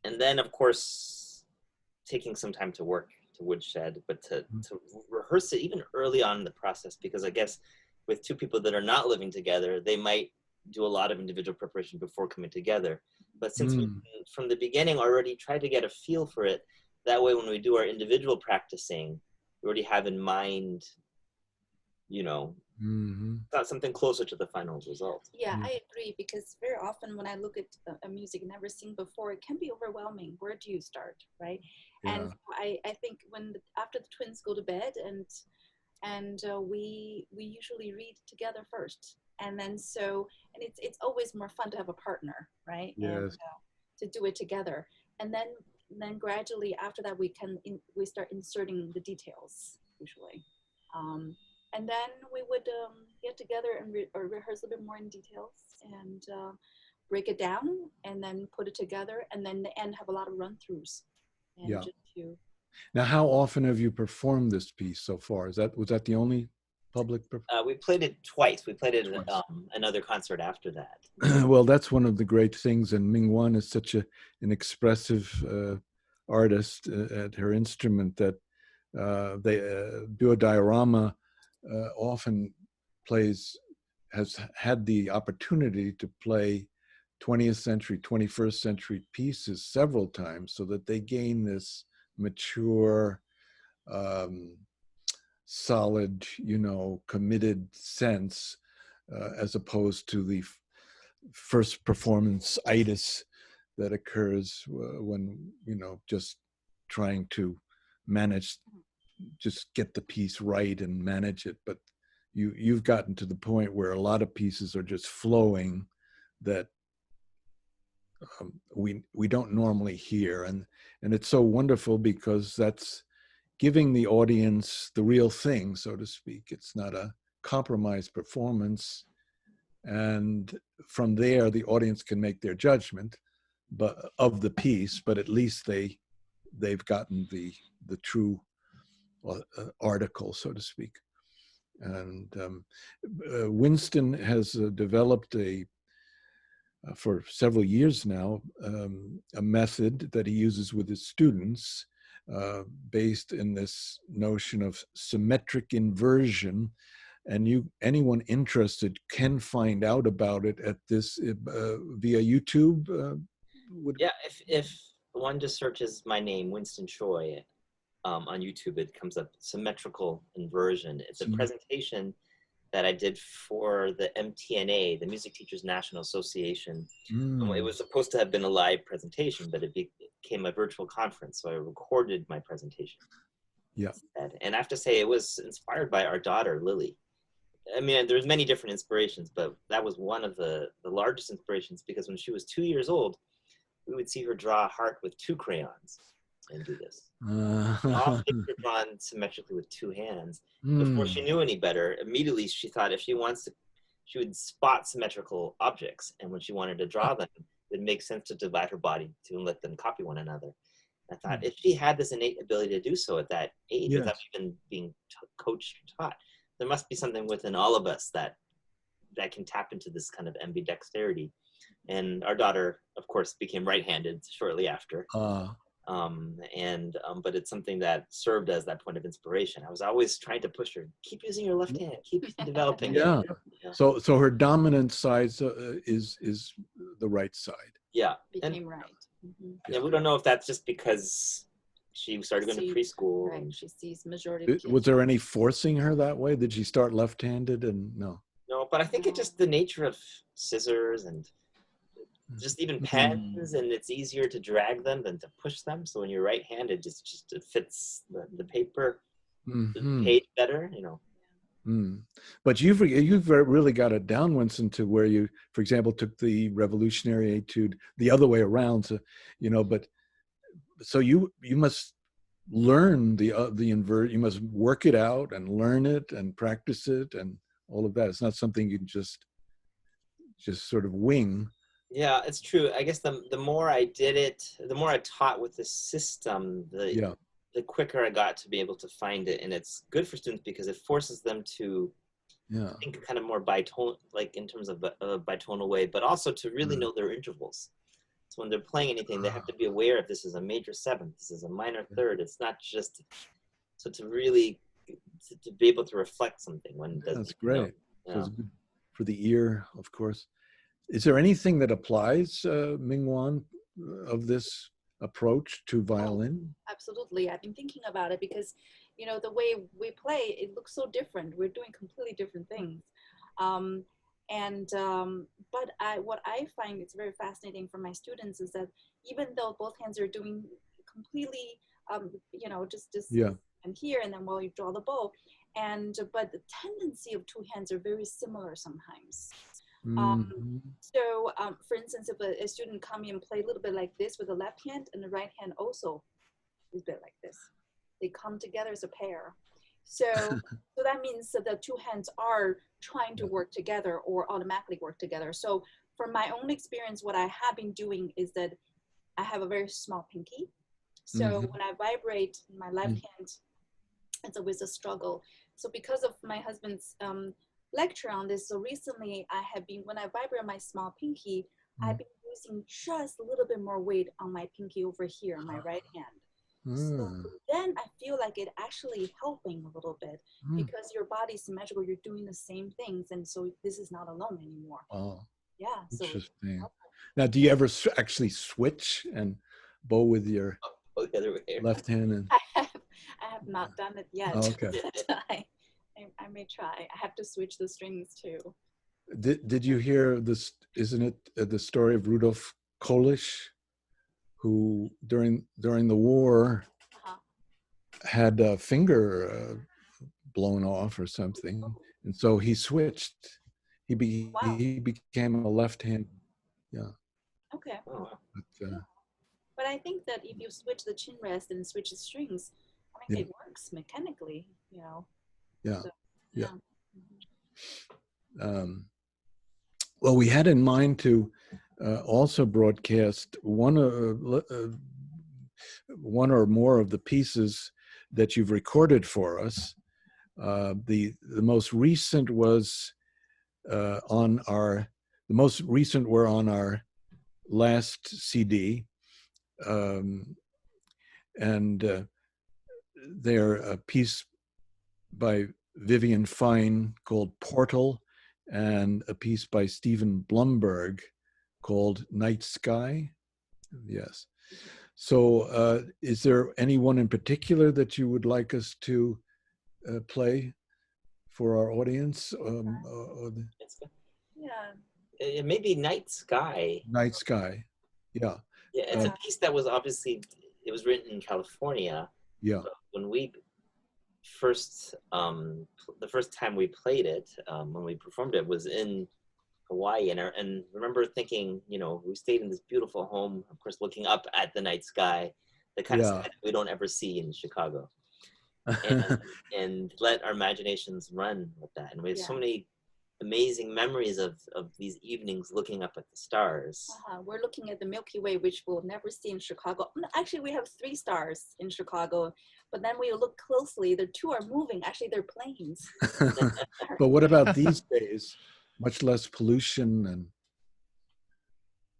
S5: And then, of course, taking some time to work, to woodshed, but to rehearse it even early on in the process, because I guess with two people that are not living together, they might do a lot of individual preparation before coming together. But since we, from the beginning, already tried to get a feel for it, that way when we do our individual practicing, we already have in mind, something closer to the final result.
S6: Yeah, I agree, because very often when I look at a music never seen before, it can be overwhelming. Where do you start, right? Yeah. And I think after the twins go to bed and we usually read together first, and then and it's always more fun to have a partner, right? Yes. And to do it together, and then gradually after that we start inserting the details usually. And then we would get together and rehearse a bit more in details and break it down and then put it together, and then in the end have a lot of run-throughs. And
S3: Now, how often have you performed this piece so far? Was that the only public?
S5: We played it twice. We played it
S3: Twice.
S5: at another concert after that.
S3: Well, that's one of the great things, and Ming-Wan is such an expressive artist at her instrument that Diorama often has had the opportunity to play 20th century, 21st century pieces several times, so that they gain this mature, solid, committed sense, as opposed to the first performance-itis that occurs when, just trying to just get the piece right and manage it. But you've gotten to the point where a lot of pieces are just flowing that we don't normally hear, and it's so wonderful because that's giving the audience the real thing, so to speak. It's not a compromised performance, and from there the audience can make their judgment of the piece, but at least they've gotten the true article, so to speak. And Winston has developed for several years now, a method that he uses with his students, based in this notion of symmetric inversion. And anyone interested can find out about it at this via YouTube.
S5: Yeah, if one just searches my name, Winston Choi, on YouTube, it comes up symmetrical inversion. It's a presentation that I did for the MTNA, the Music Teachers National Association. It was supposed to have been a live presentation, but it became a virtual conference, so I recorded my presentation.
S3: Yeah.
S5: And I have to say, it was inspired by our daughter, Lily. I mean, there's many different inspirations, but that was one of the largest inspirations, because when she was 2 years old, we would see her draw a heart with 2 crayons and do this. All things were drawn symmetrically with 2 hands. Before she knew any better, immediately she thought if she would spot symmetrical objects, and when she wanted to draw them, it makes sense to divide her body to let them copy one another. And I thought, if she had this innate ability to do so at that age, without even being coached or taught, there must be something within all of us that can tap into this kind of ambidexterity. And our daughter, of course, became right-handed shortly after. But it's something that served as that point of inspiration. I was always trying to push her, keep using your left hand, keep developing it. Yeah.
S3: So her dominant side is the right side.
S5: Yeah.
S6: Became right.
S5: Yeah, we don't know if that's just because she started going to preschool.
S6: Right, she sees majority of kids.
S3: Was there any forcing her that way? Did she start left-handed? And no,
S5: but I think it's just the nature of scissors and just even pens, and it's easier to drag them than to push them. So when you're right-handed, just it fits the paper, the page better,
S3: But you've really got it down, Winston, to where you, for example, took the revolutionary etude the other way around. So, so you must learn the invert. You must work it out and learn it and practice it and all of that. It's not something you can just sort of wing.
S5: Yeah, it's true. I guess the more I did it, the more I taught with the system, the quicker I got to be able to find it. And it's good for students because it forces them to think kind of more bitonal, like in terms of a bitonal way, but also to really know their intervals. So when they're playing anything, they have to be aware if this is a major 7th, this is a minor 3rd. It's not just, so to really, to be able to reflect something when it doesn't.
S3: That's great. So it's good for the ear, of course. Is there anything that applies, Ming-Wan, of this approach to violin?
S6: Oh, absolutely. I've been thinking about it because, the way we play, it looks so different. We're doing completely different things. But what I find it's very fascinating for my students is that even though both hands are doing completely, just and here, and then while you draw the bow, but the tendency of 2 hands are very similar sometimes. For instance, if a student come in and play a little bit like this with the left hand, and the right hand also is a bit like this, they come together as a pair. So that means that the 2 hands are trying to work together or automatically work together. So from my own experience, what I have been doing is that I have a very small pinky. So when I vibrate my left hand, it's always a struggle. So because of my husband's lecture on this, so recently I have been, when I vibrate my small pinky, I've been using just a little bit more weight on my pinky over here on my right hand. So then I feel like it actually helping a little bit because your body's symmetrical, you're doing the same things. And so this is not alone anymore.
S3: Oh,
S6: yeah. So
S3: interesting. Now, do you ever actually switch and bow with your
S5: the other way
S3: left hand? And
S6: I have not done it yet.
S3: Oh, okay.
S6: I may try. I have to switch the strings too.
S3: Did you hear this? Isn't it the story of Rudolf Kolisch, who during the war had a finger blown off or something, and so he switched. He became a left hand. Yeah.
S6: Okay.
S3: But,
S6: but I think that if you switch the chin rest and switch the strings, I think it works mechanically. You know.
S3: Yeah.
S6: So,
S3: yeah. Well, we had in mind to also broadcast one or more of the pieces that you've recorded for us. The most recent was on our last CD, and they're a piece by Vivian Fine called Portal, and a piece by Stephen Blumberg called Night Sky. Yes. So is there anyone in particular that you would like us to play for our audience?
S5: It may be Night Sky.
S3: Night Sky, yeah.
S5: Yeah, it's a piece that was obviously, it was written in California.
S3: Yeah.
S5: When we first, the first time we played it, when we performed it, was in Hawaii, and remember thinking, you know, we stayed in this beautiful home, of course, looking up at the night sky, the kind of sky that we don't ever see in Chicago, and let our imaginations run with that. And we have so many amazing memories of these evenings looking up at the stars.
S6: We're looking at the Milky Way, which we'll never see in Chicago. Actually, we have 3 stars in Chicago, but then we look closely, the 2 are moving. Actually, they're planes.
S3: But what about these days? Much less pollution and...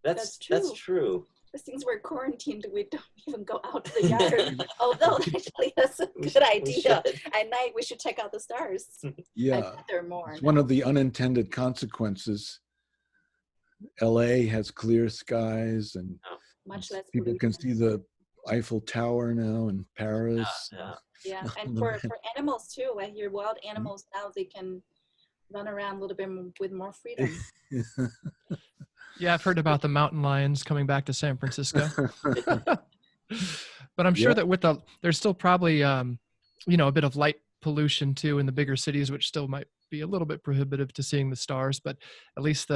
S5: That's true.
S6: Since we're quarantined, we don't even go out to the yard. Although actually that's a good idea. At night we should check out the stars.
S3: Yeah,
S6: there are more.
S3: It's one of the unintended consequences. LA has clear skies, and
S6: much less
S3: people
S6: pollution.
S3: can see the Eiffel Tower now in Paris.
S6: Yeah, and for animals too. I hear wild animals now, they can run around a little bit with more freedom.
S1: Yeah, I've heard about the mountain lions coming back to San Francisco. But I'm sure that there's still probably, you know, a bit of light pollution too in the bigger cities, which still might be a little bit prohibitive to seeing the stars, but at least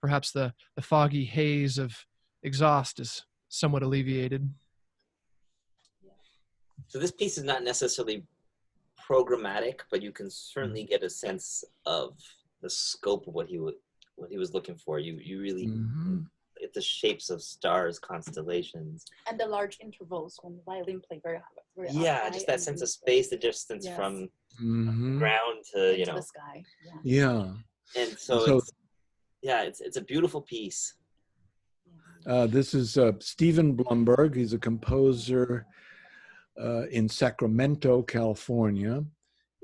S1: perhaps the foggy haze of exhaust is somewhat alleviated.
S5: So this piece is not necessarily programmatic, but you can certainly get a sense of the scope of what he was looking for. You really, it's the shapes of stars, constellations,
S6: and the large intervals when the violin play very
S5: just that sense of space, the distance from ground to
S6: the sky.
S5: And so it's a beautiful piece.
S3: This is Stephen Blumberg. He's a composer in Sacramento, California.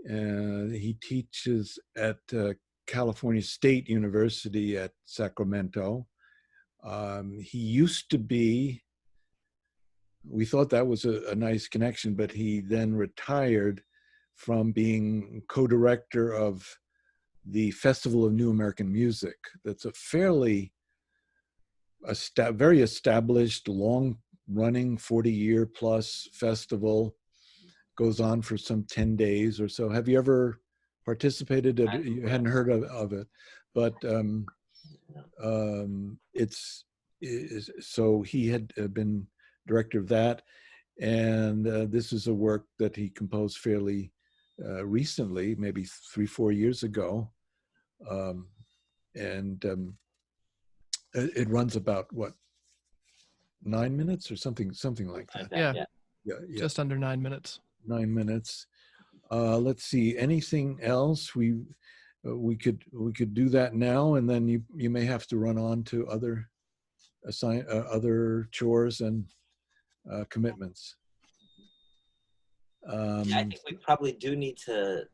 S3: He teaches at California State University at Sacramento. He used to be, we thought that was a nice connection, but he then retired from being co-director of the Festival of New American Music. That's a fairly very established, long-running, 40-year plus festival. Goes on for some 10 days or so. Have you ever participated? You hadn't heard of it, but so he had been director of that, and this is a work that he composed fairly recently, maybe 3-4 years ago, and it runs about 9 minutes or something like that.
S1: Yeah.
S3: Yeah, yeah.
S1: Just under 9 minutes.
S3: 9 minutes. Let's see. Anything else? We could do that now, and then you may have to run on to other other chores and commitments.
S5: Yeah, I think we probably do need to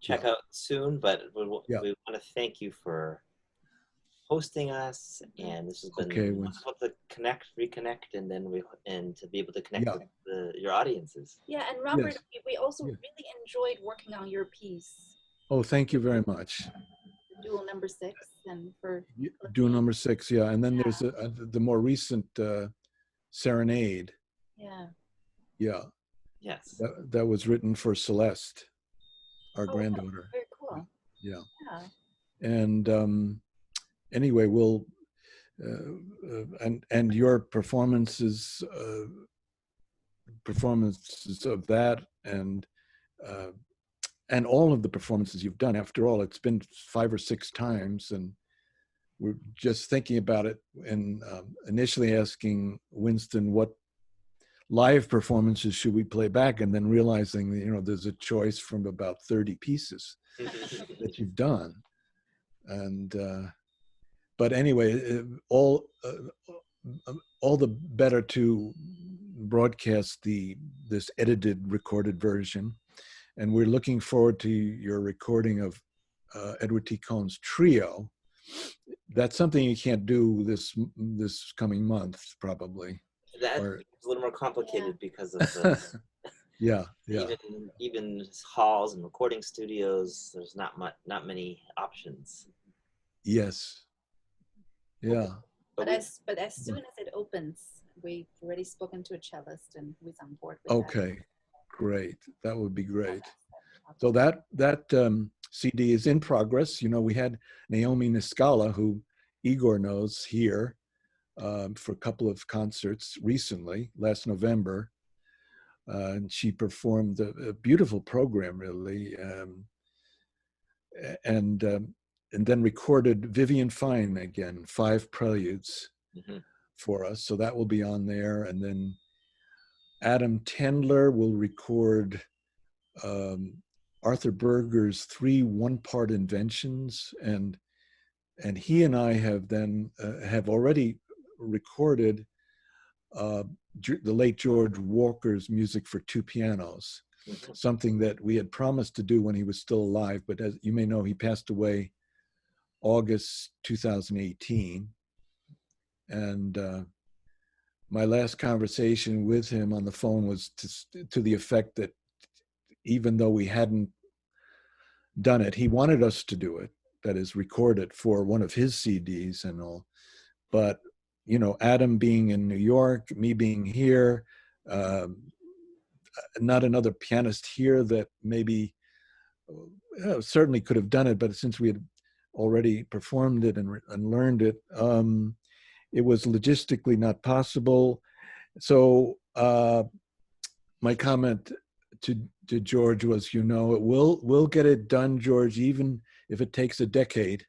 S5: check out soon, but we want to thank you for hosting us, and this has been wonderful to reconnect, and then to be able to connect with your audiences.
S6: Yeah, and Robert, we also really enjoyed working on your piece.
S3: Oh, thank you very much.
S6: Duel number 6, and for
S3: Duel number 6, yeah, and then there's the more recent Serenade.
S6: Yeah.
S3: Yeah.
S5: Yes.
S3: That was written for Celeste, our granddaughter.
S6: Very cool.
S3: Yeah. And anyway, we'll and your performances of that and all of the performances you've done. After all, it's been 5 or 6 times, and we're just thinking about it and initially asking Winston what live performances should we play back, and then realizing that, there's a choice from about 30 pieces that you've done. And but anyway, all the better to broadcast this edited recorded version, and we're looking forward to your recording of Edward T. Cohn's Trio. That's something you can't do this coming month, probably.
S5: That's a little more complicated because of the even halls and recording studios. There's not many options.
S3: Yes. Yeah.
S6: But as soon as it opens, we've already spoken to a cellist and who's on board with
S3: Okay, great. That would be great. So that CD is in progress. We had Naomi Niscala, who Igor knows, here for a couple of concerts recently, last November. And she performed a beautiful program, really. And then recorded Vivian Fine again, 5 preludes for us. So that will be on there. And then Adam Tendler will record Arthur Berger's 3 one-part inventions. And he and I have then have already recorded the late George Walker's music for 2 pianos, something that we had promised to do when he was still alive. But as you may know, he passed away August 2018. And my last conversation with him on the phone was to the effect that even though we hadn't done it, he wanted us to do it, that is, record it for one of his CDs and all. But, Adam being in New York, me being here, not another pianist here that maybe certainly could have done it, but since we had already performed it and learned it, it was logistically not possible. So my comment to George was, we'll get it done, George, even if it takes a decade.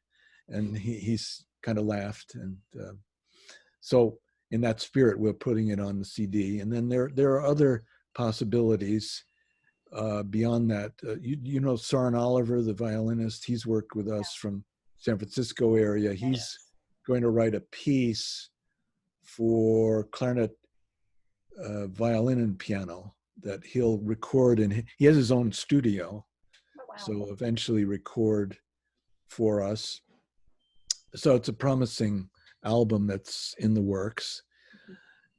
S3: And he's kind of laughed. And so in that spirit, we're putting it on the CD. And then there are other possibilities beyond that. Soren Oliver, the violinist, he's worked with us from San Francisco area. He's going to write a piece for clarinet, violin, and piano that he'll record, and he has his own studio. So eventually record for us. So it's a promising album that's in the works.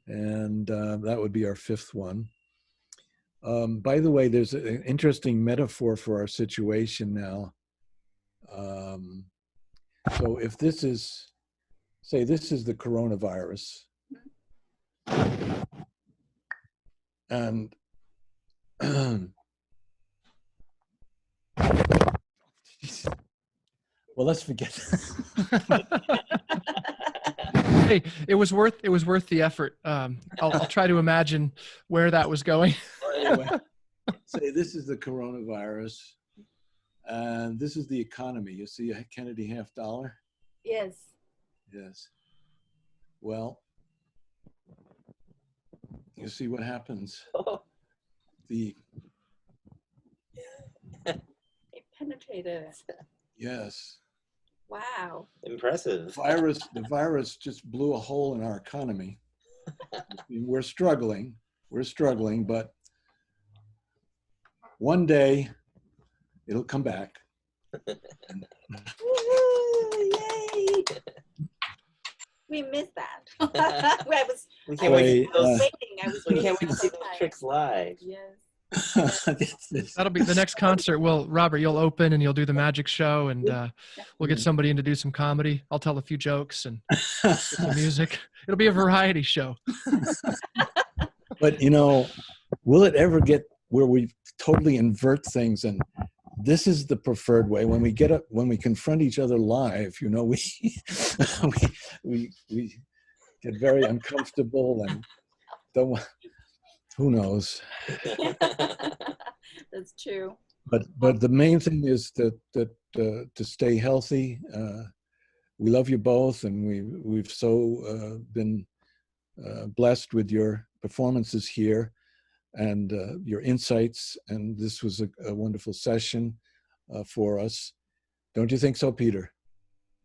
S3: And that would be our 5th one. By the way, there's an interesting metaphor for our situation now. So if this is, say this is the coronavirus, and well, let's forget that.
S1: Hey, it was worth the effort. I'll try to imagine where that was going.
S3: Anyway, say this is the coronavirus, and this is the economy. You see a Kennedy half dollar?
S6: Yes.
S3: Yes. Well, You see what happens.
S5: Oh.
S6: It penetrated.
S3: Yes.
S6: Wow.
S5: Impressive.
S3: The virus just blew a hole in our economy. We're struggling, but one day it'll come back.
S6: Woo-hoo, yay! We missed that.
S5: We can't wait to see those,
S6: waiting. I was
S5: we
S6: waiting
S5: can't wait to
S6: for
S5: see
S6: some
S5: those
S6: time.
S5: tricks live.
S6: Yes.
S1: That'll be the next concert. Well, Robert, you'll open and you'll do the magic show, and we'll get somebody in to do some comedy. I'll tell a few jokes and get some music. It'll be a variety show.
S3: But, you know, will it ever get where we totally invert things? And this is the preferred way. When we get up, when we confront each other live, you know, we get very uncomfortable and don't. Who knows?
S6: That's true.
S3: But the main thing is that to stay healthy. We love you both, and we've so been blessed with your performances here and your insights. And this was a wonderful session for us. Don't you think so, Peter?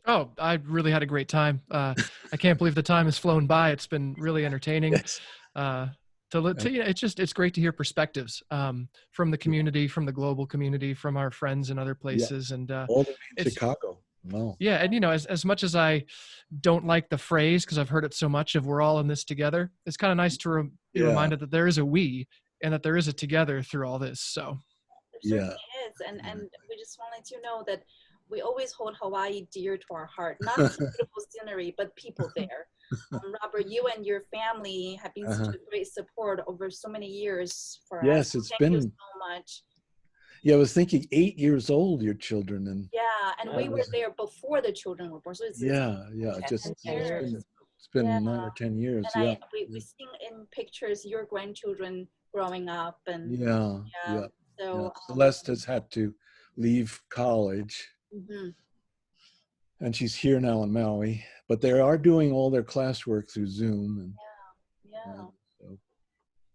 S1: Oh, I really had a great time. I can't believe the time has flown by. It's been really entertaining.
S3: Yes.
S1: You know, it's great to hear perspectives from the community, from the global community, from our friends in other places, and
S3: all the way in Chicago. Wow.
S1: Yeah, and you know, as much as I don't like the phrase because I've heard it so much of "we're all in this together," it's kind of nice to be reminded that there is a we and that there is a together through all this. So
S6: there certainly is, and we just wanted you to know that we always hold Hawaii dear to our heart. Not just beautiful scenery, but people there. Robert, you and your family have been such a great support over so many years for us.
S3: Yes, it's been
S6: Thank you so much.
S3: Yeah, I was thinking 8 years old, your children, and
S6: and we were there before the children were born. So it's
S3: it's been 9 or 10 years.
S6: And we seen in pictures your grandchildren growing up, and so
S3: Celeste has had to leave college. And she's here now in Maui, but they are doing all their classwork through Zoom. And, so.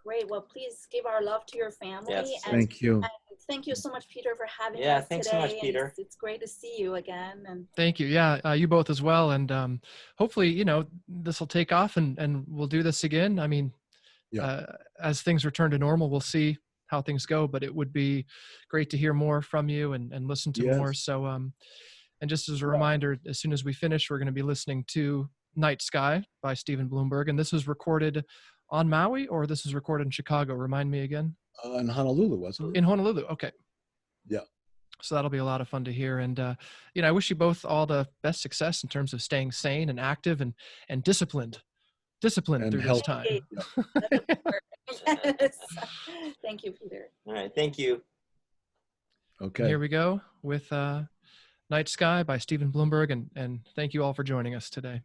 S6: Great. Well, please give our love to your family.
S5: Yes.
S6: And,
S3: thank you.
S6: And thank you so much, Peter, for having us
S5: Yeah,
S6: today.
S5: thanks so much, Peter.
S6: It's great to see you again. And
S1: thank you. Yeah, you both as well. And hopefully, you know, this will take off and we'll do this again. I mean, as things return to normal, we'll see how things go, but it would be great to hear more from you and listen to more. So, and just as a reminder, as soon as we finish, we're going to be listening to Night Sky by Stephen Bloomberg. And this was recorded on Maui, or this was recorded in Chicago? Remind me again.
S3: In Honolulu, wasn't it?
S1: In Honolulu. Okay.
S3: Yeah.
S1: So that'll be a lot of fun to hear. And, you know, I wish you both all the best success in terms of staying sane and active and disciplined and through this time.
S6: Yes. Thank you, Peter.
S5: All right. Thank you.
S3: Okay.
S1: And here we go with Night Sky by Stephen Bloomberg. And thank you all for joining us today.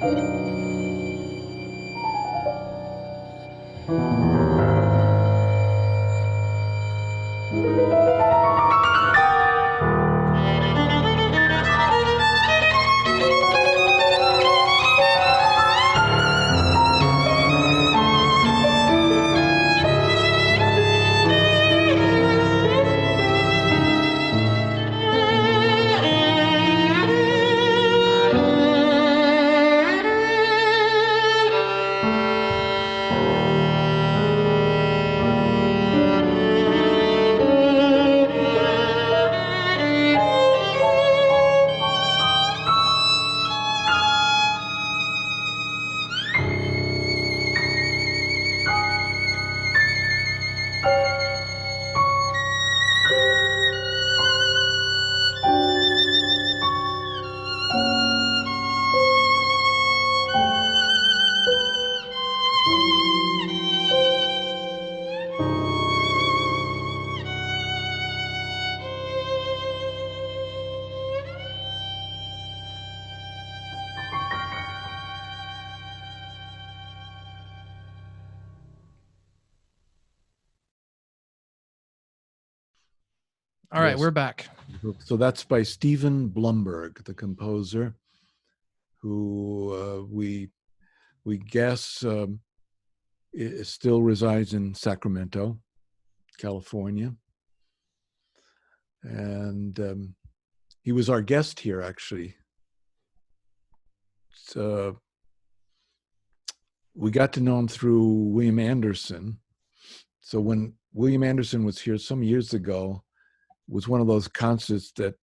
S1: All right,
S3: Yes.
S1: we're back.
S3: So that's by Stephen Blumberg, the composer, who we guess still resides in Sacramento, California. And he was our guest here, actually. So we got to know him through William Anderson. So when William Anderson was here some years ago, it was one of those concerts that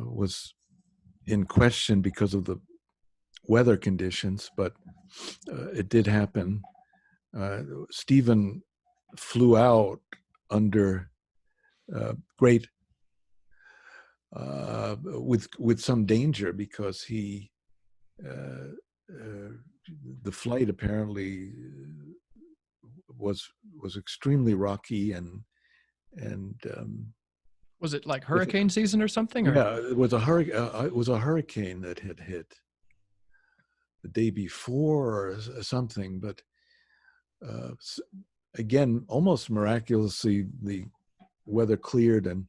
S3: was in question because of the weather conditions, but it did happen. Stephen flew out under great, with some danger, because he, the flight apparently was extremely rocky and
S1: Was it like hurricane season or something? Or?
S3: Yeah, it was a hurricane that had hit the day before or something. But again, almost miraculously, the weather cleared, and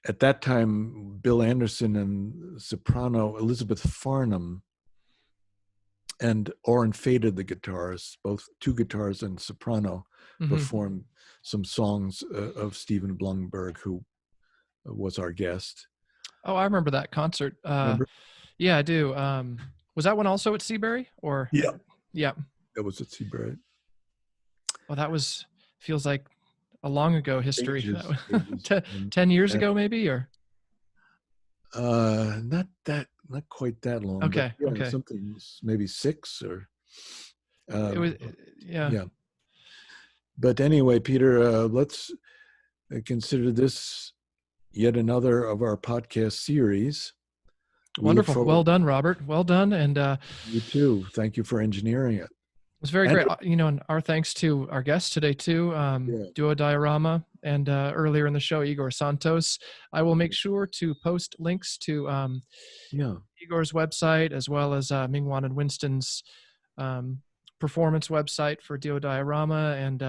S3: at that time, Bill Anderson and soprano Elizabeth Farnham and Orrin Faded, the guitars, both two guitars and soprano, performed some songs of Stephen Blumberg, who was our guest.
S1: Oh, I remember that concert.
S3: Remember?
S1: Yeah, I do. Was that one also at Seabury? Or
S3: Yeah.
S1: Yeah.
S3: That was at Seabury.
S1: Well, that feels like a long ago history.
S3: Ages.
S1: 10 years ago, maybe, or?
S3: Not quite that long.
S1: Okay.
S3: But yeah,
S1: Okay.
S3: something maybe 6 or.
S1: It was, yeah.
S3: Yeah. But anyway, Peter, let's consider this yet another of our podcast series.
S1: Wonderful. Well done, Robert. Well done. And
S3: you too. Thank you for engineering it.
S1: It was very great. And our thanks to our guests today too, Duo Diorama, and earlier in the show, Igor Santos. I will make sure to post links to Igor's website, as well as Mingwan and Winston's performance website for Duo Diorama. And,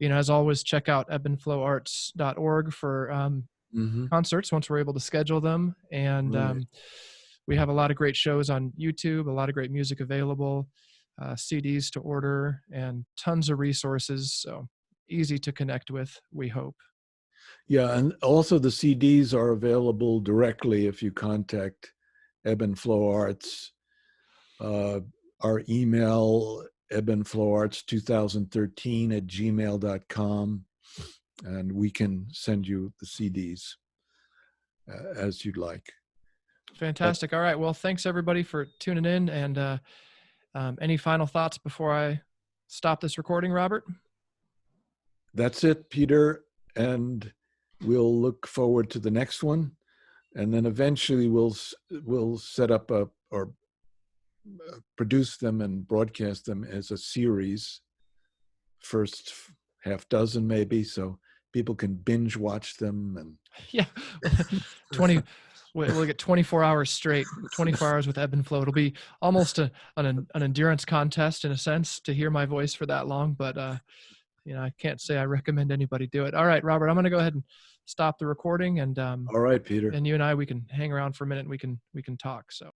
S1: as always, check out ebbandflowarts.org for concerts once we're able to schedule them. And we have a lot of great shows on YouTube, a lot of great music available. CDs to order, and tons of resources, so easy to connect with, we hope.
S3: Yeah, and also the CDs are available directly if you contact Ebb and Flow Arts. Our email, ebbandflowarts2013@gmail.com, and we can send you the CDs as you'd like.
S1: Fantastic. All right, well, thanks everybody for tuning in, and any final thoughts before I stop this recording, Robert?
S3: That's it, Peter. And we'll look forward to the next one. And then eventually we'll set up or produce them and broadcast them as a series. First half dozen maybe, so people can binge watch them. And
S1: yeah, 20. We'll get 24 hours straight, 24 hours with ebb and flow. It'll be almost an endurance contest in a sense to hear my voice for that long, but I can't say I recommend anybody do it. All right, Robert, I'm going to go ahead and stop the recording, and
S3: all right, Peter.
S1: and you and I, we can hang around for a minute and we can talk. So.